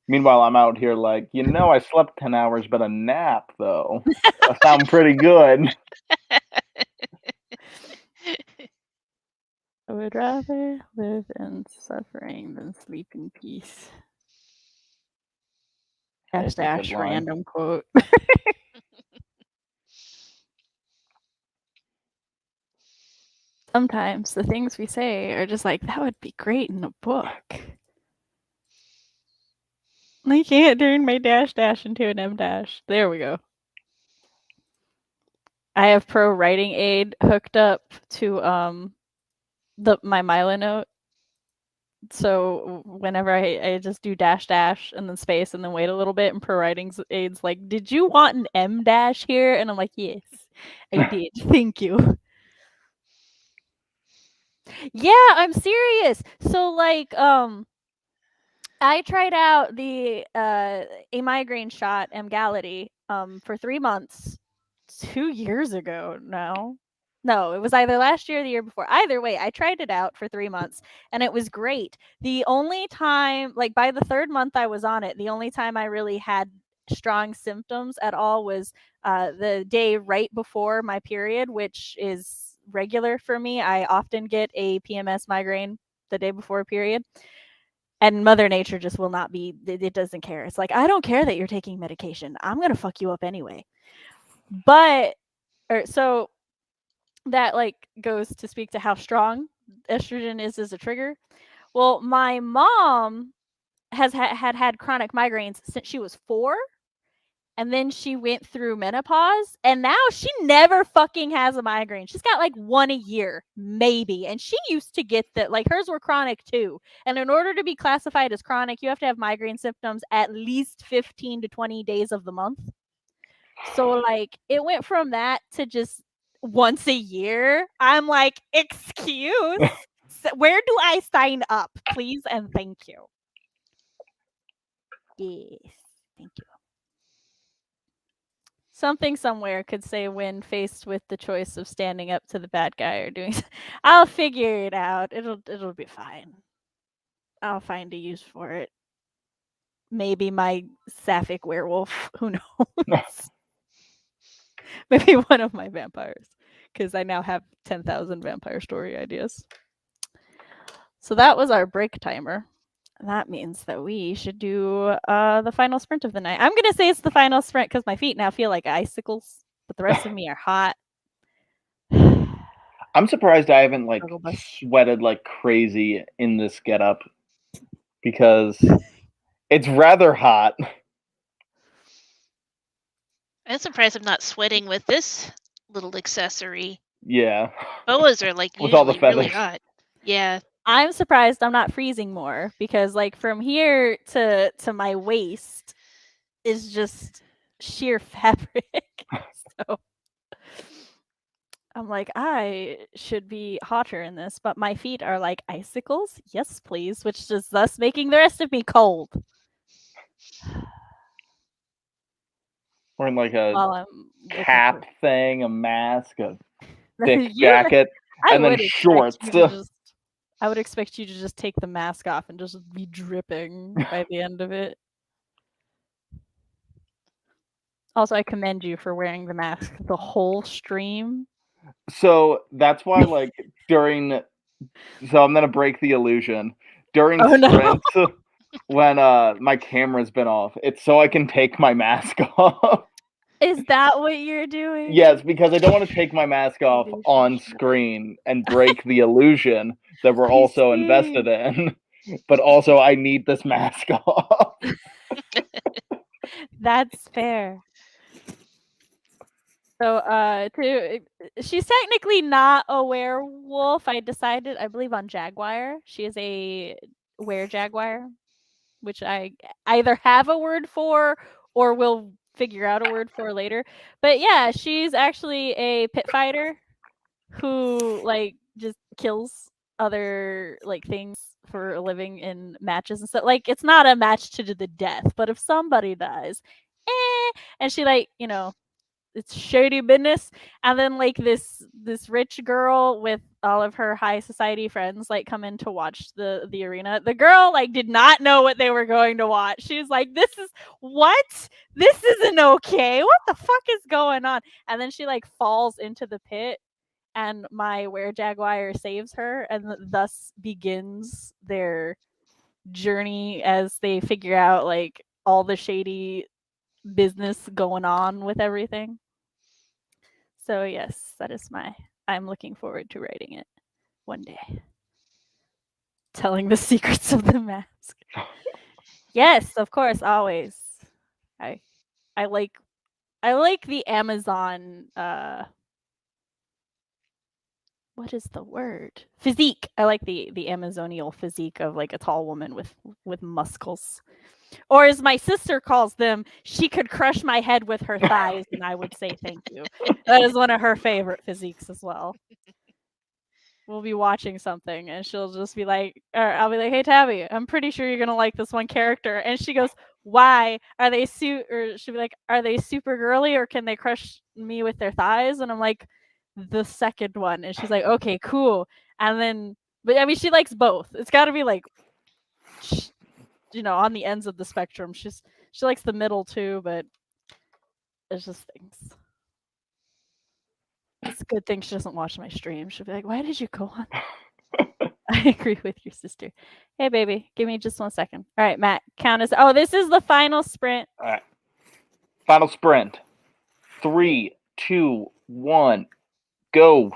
Meanwhile, I'm out here like, I slept 10 hours, but a nap, though. That sound pretty good. I would rather live in suffering than sleep in peace. That's a good # line. random quote. Sometimes the things we say are just like, that would be great in a book. I can't turn my -- into an M-. There we go. I have Pro Writing Aid hooked up to my Milanote. So whenever I just do -- and then space and then wait a little bit, and Pro Writing Aid's like, "Did you want an M- here?" And I'm like, "Yes, I did. Thank you." Yeah, I'm serious. So like I tried out the a migraine shot Emgality for 3 months 2 years ago now. No, it was either last year or the year before. Either way, I tried it out for 3 months and it was great. The only time, like by the 3rd month I was on it, the only time I really had strong symptoms at all was the day right before my period, which is regular for me. I often get a PMS migraine the day before a period. And Mother Nature just will not be, it doesn't care. It's like, I don't care that you're taking medication. I'm going to fuck you up anyway. But, so that like goes to speak to how strong estrogen is as a trigger. Well, my mom has had chronic migraines since she was 4, and then she went through menopause, and now she never fucking has a migraine. She's got like 1 a year, maybe, and she used to get that. Like hers were chronic too. And in order to be classified as chronic, you have to have migraine symptoms at least 15 to 20 days of the month. So like it went from that to just once a year. I'm like, excuse, where do I sign up, please and thank you. Yes, thank you. Something somewhere could say when faced with the choice of standing up to the bad guy or doing I'll figure it out. It'll be fine. I'll find a use for it. Maybe my sapphic werewolf, who knows? Maybe one of my vampires, because I now have 10,000 vampire story ideas. So that was our break timer. That means that we should do the final sprint of the night. I'm gonna say it's the final sprint because my feet now feel like icicles, but the rest of me are hot. I'm surprised I haven't like Struggle bus. sweated like crazy in this getup because it's rather hot. I'm surprised I'm not sweating with this little accessory. Yeah. Boas are like With all the usually really feathers. hot. Yeah. I'm surprised I'm not freezing more because like from here to my waist is just sheer fabric. So I'm like, I should be hotter in this, but my feet are like icicles. Yes, please, which is thus making the rest of me cold. Wearing like a While I'm looking cap for thing, a mask, a thick You- jacket, I and then would expect shorts. you to just I would expect you to just take the mask off and just be dripping by the end of it. Also, I commend you for wearing the mask the whole stream. So that's why, like, during. So I'm gonna break the illusion. During Oh, no. sprints, when my camera's been off, it's so I can take my mask off. Is that what you're doing? Yes, because I don't want to take my mask off Illusion on shot. screen and break the illusion that we're I also see. invested in. But also, I need this mask off. That's fair. So, she's technically not a werewolf. I decided, I believe, on Jaguar. She is a were-jaguar, which I either have a word for or will figure out a word for later. But yeah, she's actually a pit fighter who like just kills other like things for a living in matches and stuff. Like it's not a match to the death, but if somebody dies, and she like, you know, it's shady business. And then like this rich girl with all of her high society friends like come in to watch the arena. The girl like did not know what they were going to watch. She was like, this is what? This isn't okay. What the fuck is going on? And then she like falls into the pit and my were-jaguar saves her, and thus begins their journey as they figure out like all the shady business going on with everything. So yes, that is I'm looking forward to writing it one day. Telling the secrets of the mask. Yes, of course, always. I like the Amazon what is the word? Physique. I like the Amazonial physique of like a tall woman with muscles. Or as my sister calls them, she could crush my head with her thighs and I would say thank you. That is one of her favorite physiques as well. We'll be watching something and she'll just be like, or I'll be like, hey Tabby, I'm pretty sure you're gonna like this one character. And she goes, why? Are they or she'll be like, are they super girly or can they crush me with their thighs? And I'm like, the second one. And she's like, okay, cool. And then, but I mean, she likes both. It's got to be like, you know, on the ends of the spectrum. She likes the middle too, but it's just things. It's a good thing she doesn't watch my stream. She'll be like, why did you go on? I agree with your sister. Hey, baby, give me just 1 second. All right, Matt, count us. Oh, this is the final sprint. All right. Final sprint. 3, 2, 1, go.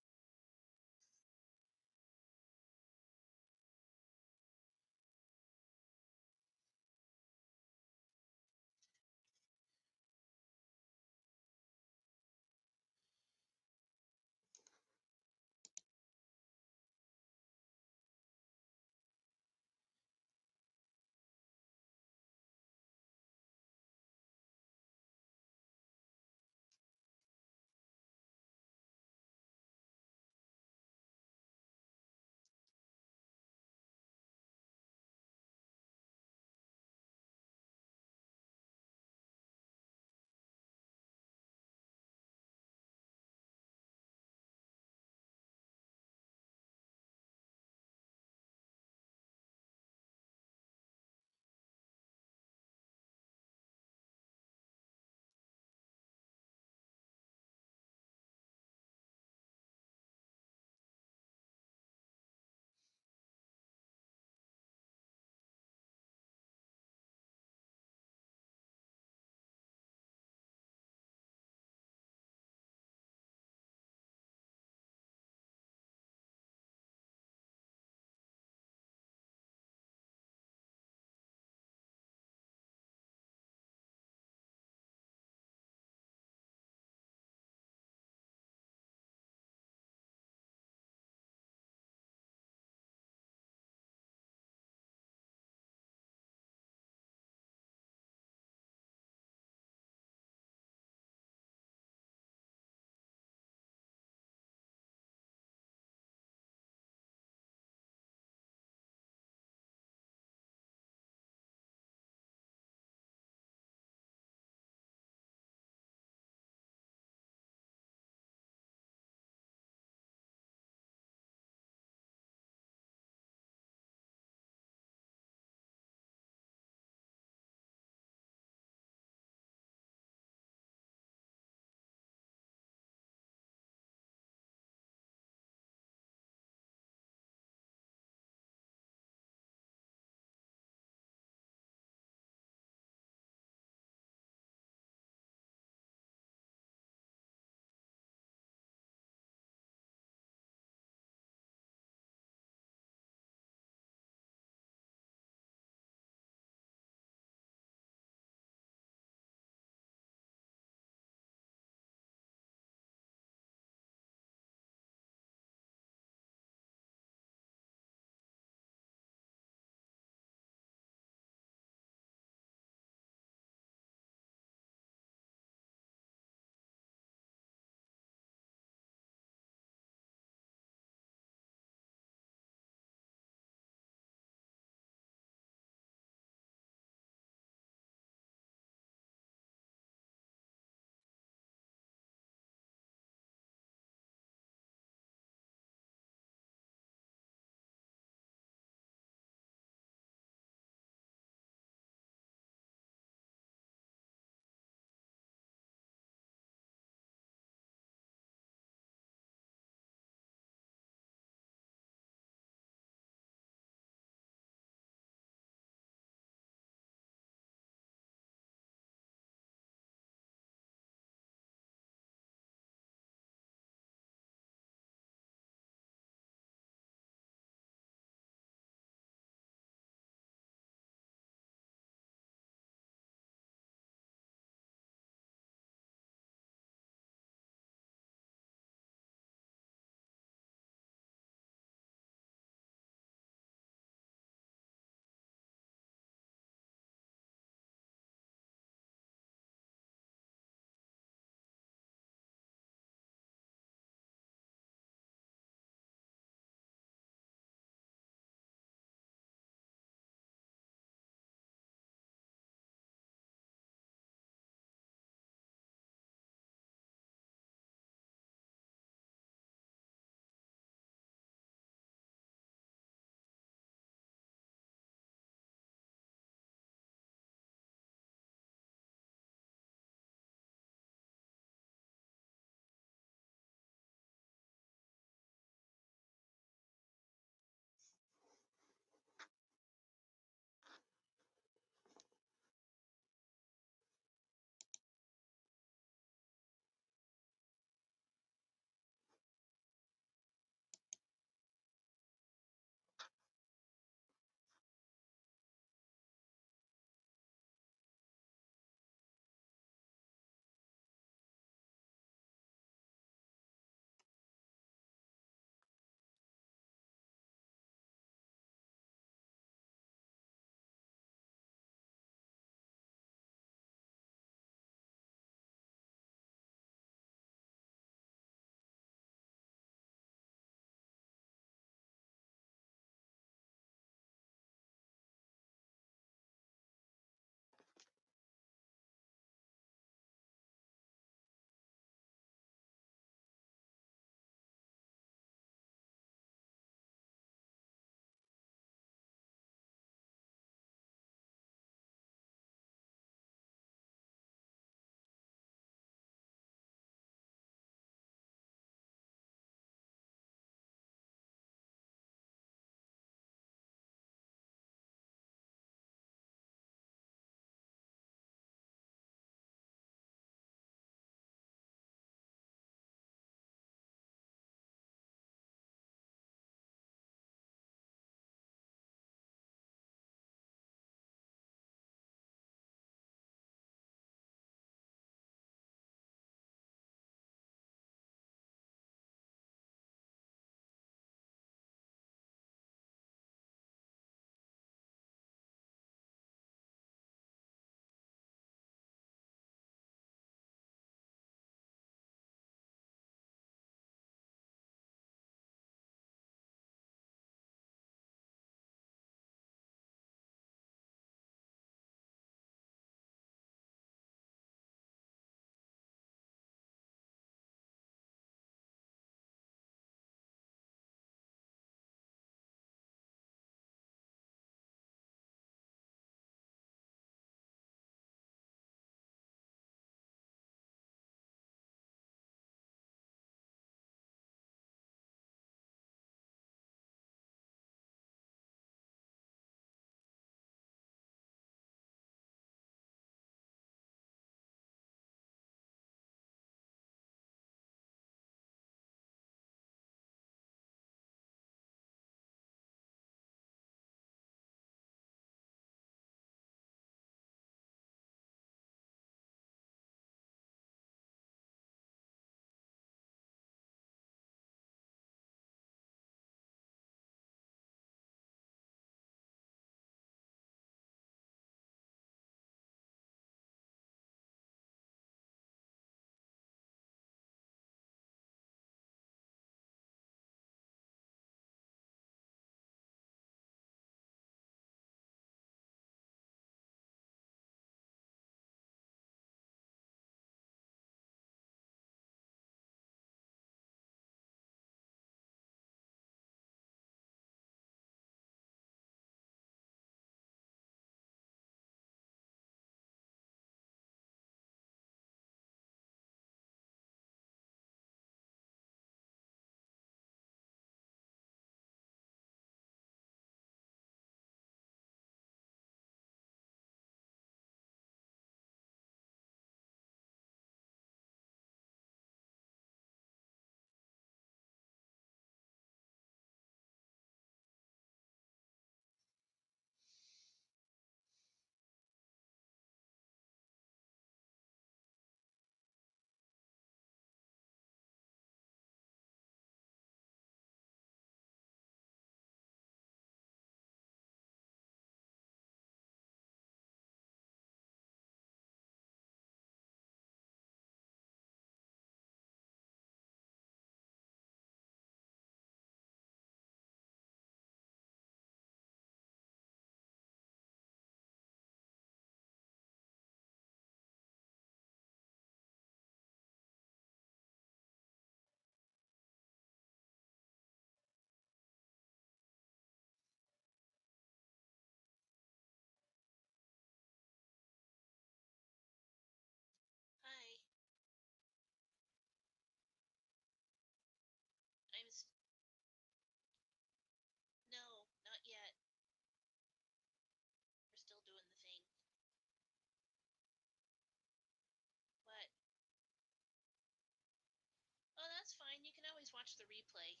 and you can always watch the replay.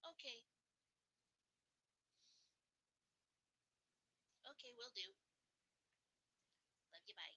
Okay. Okay, will do. Love you, bye.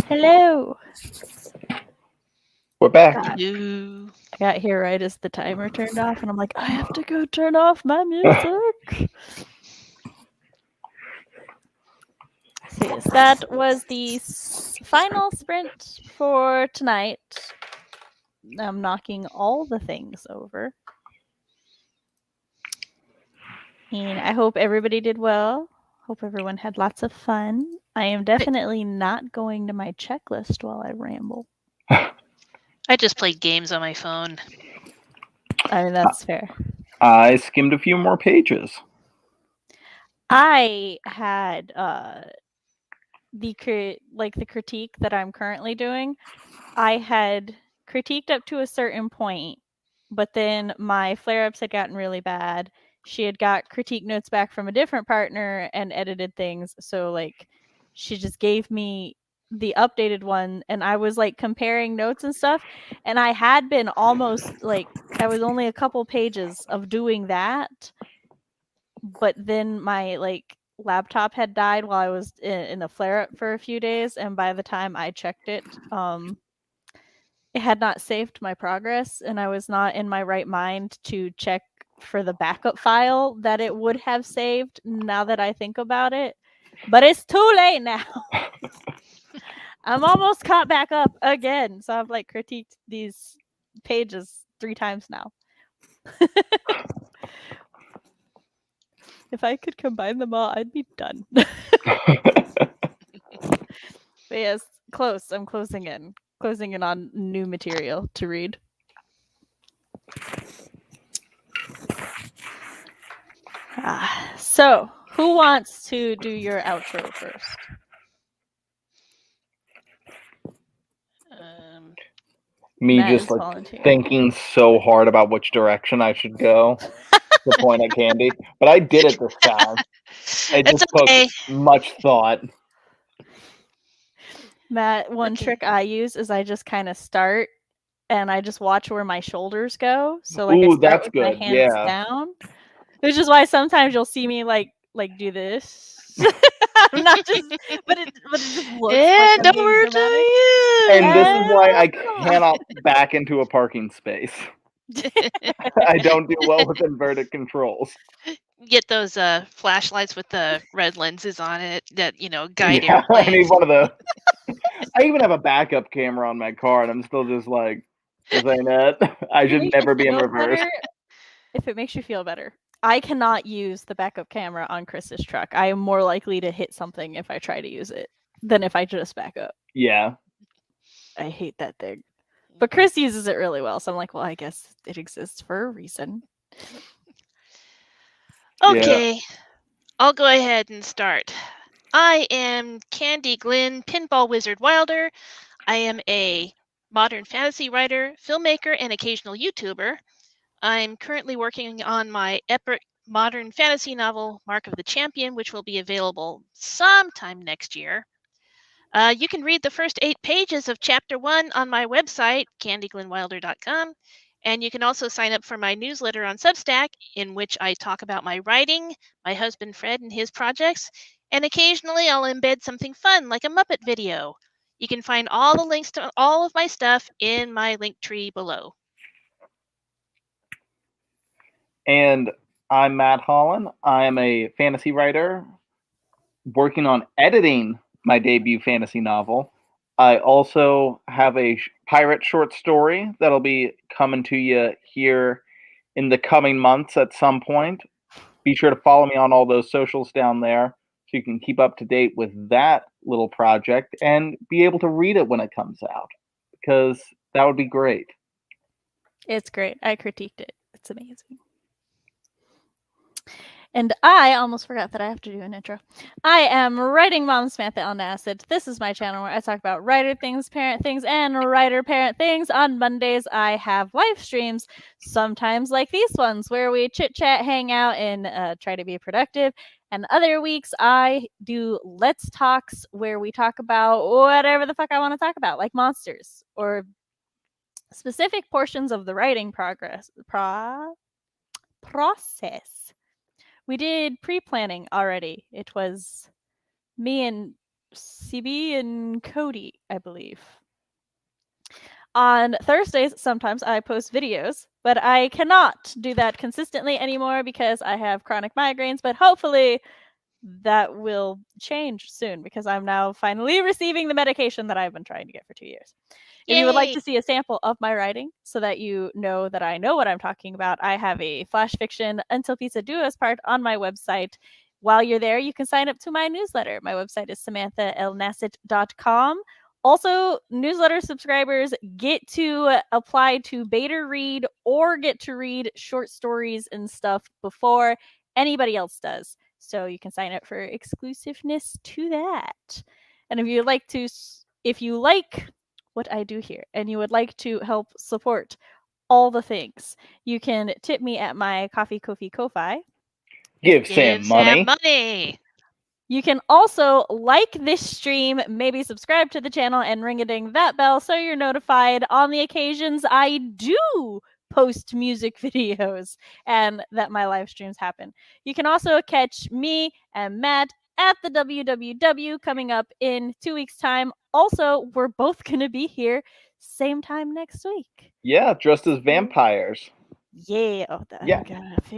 Hello. We're back. God. Hello. I got here right as the timer turned off, and I'm like, I have to go turn off my music. So yes, that was the final sprint for tonight. I'm knocking all the things over. And I hope everybody did well. Hope everyone had lots of fun. I am definitely not going to my checklist while I ramble. I just played games on my phone. I mean, that's fair. I skimmed a few more pages. I had the critique that I'm currently doing. I had critiqued up to a certain point, but then my flare-ups had gotten really bad. She had got critique notes back from a different partner and edited things, so like she just gave me the updated one, and I was like comparing notes and stuff, and I had been almost like I was only a couple pages of doing that, but then my like laptop had died while I was in a flare up for a few days, and by the time I checked it, it had not saved my progress, and I was not in my right mind to check for the backup file that it would have saved now that I think about it. But it's too late now. I'm almost caught back up again. So I've like critiqued these pages 3 times now. If I could combine them all, I'd be done. But yes, close. I'm closing in. Closing in on new material to read. So, who wants to do your outro first? Me Matt just is like volunteering. thinking so hard about which direction I should go to point at Candy. But I did it this time. It It's just took okay. much thought. Matt, one Okay. trick I use is I just kind of start and I just watch where my shoulders go. So like I Ooh, start that's with my good. hands Yeah. down. Which is why sometimes you'll see me like do this. I'm not just but it just looks like And I'm being over to dramatic. you. And this is why I Ah. cannot back into a parking space. I don't do well with inverted controls. Get those flashlights with the red lenses on it that guide Yeah, I need airplanes. one of those. I even have a backup camera on my car, and I'm still just like, this ain't it. I If it should makes never you be in feel reverse. better, if it makes you feel better, I cannot use the backup camera on Chris's truck. I am more likely to hit something if I try to use it than if I just back up. Yeah. I hate that thing. But Chris uses it really well, so I'm like, well, I guess it exists for a reason. Okay, I'll go ahead and start. I am Candy Glynn, Pinball Wizard Wilder. I am a modern fantasy writer, filmmaker, and occasional YouTuber. I'm currently working on my epic modern fantasy novel, Mark of the Champion, which will be available sometime next year. You can read the first 8 pages of Chapter 1 on my website, candyglynnwilder.com. And you can also sign up for my newsletter on Substack, in which I talk about my writing, my husband Fred and his projects, and occasionally I'll embed something fun like a Muppet video. You can find all the links to all of my stuff in my link tree below. And I'm Matt Hollon. I am a fantasy writer working on editing my debut fantasy novel. I also have a pirate short story that'll be coming to you here in the coming months at some point. Be sure to follow me on all those socials down there so you can keep up to date with that little project and be able to read it when it comes out, because that would be great. It's great. I critiqued it. It's amazing. And I almost forgot that I have to do an intro. I am Writing Mom Samantha on Nasset. This is my channel where I talk about writer things, parent things, and writer parent things. On Mondays, I have live streams, sometimes like these ones, where we chit chat, hang out, and try to be productive. And other weeks, I do Let's Talks, where we talk about whatever the fuck I want to talk about, like monsters or specific portions of the writing process. We did pre-planning already. It was me and CB and Cody, I believe. On Thursdays, sometimes I post videos, but I cannot do that consistently anymore because I have chronic migraines, but hopefully that will change soon because I'm now finally receiving the medication that I've been trying to get for 2 years. If you would like Yay! to see a sample of my writing so that you know that I know what I'm talking about, I have a flash fiction Until Pizza Duos part on my website. While you're there, you can sign up to my newsletter. My website is samanthaalnasset.com. Also, newsletter subscribers get to apply to beta read or get to read short stories and stuff before anybody else does. So you can sign up for exclusiveness to that. And if you like what I do here and you would like to help support all the things, you can tip me at my Coffee Ko-fi Ko-fi. Give Sam money. money. You can also like this stream, maybe subscribe to the channel and ring-a-ding that bell so you're notified on the occasions I do post music videos and that my live streams happen. You can also catch me and Matt at the WWW coming up in 2 weeks' time. Also, we're both going to be here same time next week. Yeah, dressed as vampires. Yeah. Yeah.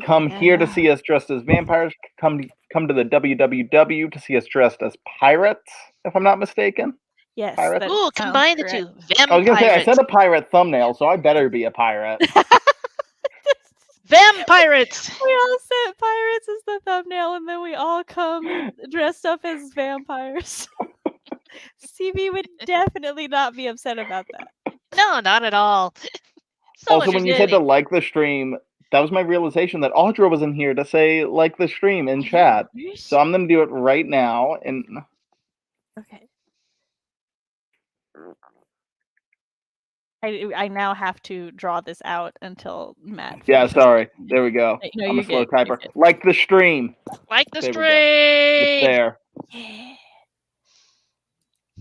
Come here to see us dressed as vampires. Come to the WWW to see us dressed as pirates, if I'm not mistaken. Yes. Pirates. Ooh, combine the two. I was gonna say, I Vampirates. said a pirate thumbnail, so I better be a pirate. Vampirates. We all said pirates as the thumbnail, and then we all come dressed up as vampires. CB would definitely not be upset about that. No, not at all. So Also, when you said to entertaining. like the stream, that was my realization that Audra was in here to say like the stream in chat. So I'm gonna do it right now. And Okay. I now have to draw this out until Matt. yeah, finishes. sorry. There we go. No, I'm you're a slow good. You're typer. good. Like the stream. Like the There we go. It's stream. there. Yeah.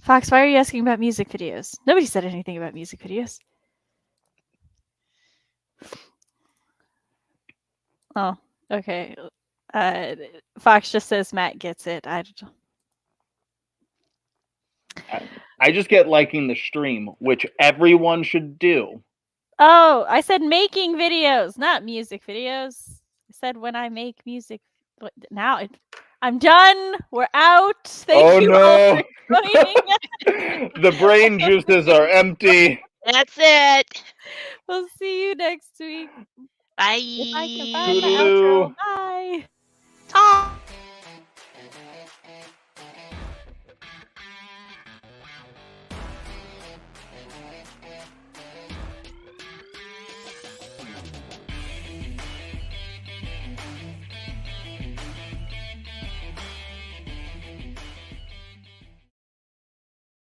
Fox, why are you asking about music videos? Nobody said anything about music videos. Oh, okay. Fox just says Matt gets it. I just get liking the stream, which everyone should do. Oh, I said making videos, not music videos. I said when I make music. Now I'm done. We're out. Thank you all for joining. The brain juices are empty. That's it. We'll see you next week. Bye. If I can find the outro. Bye. Tom.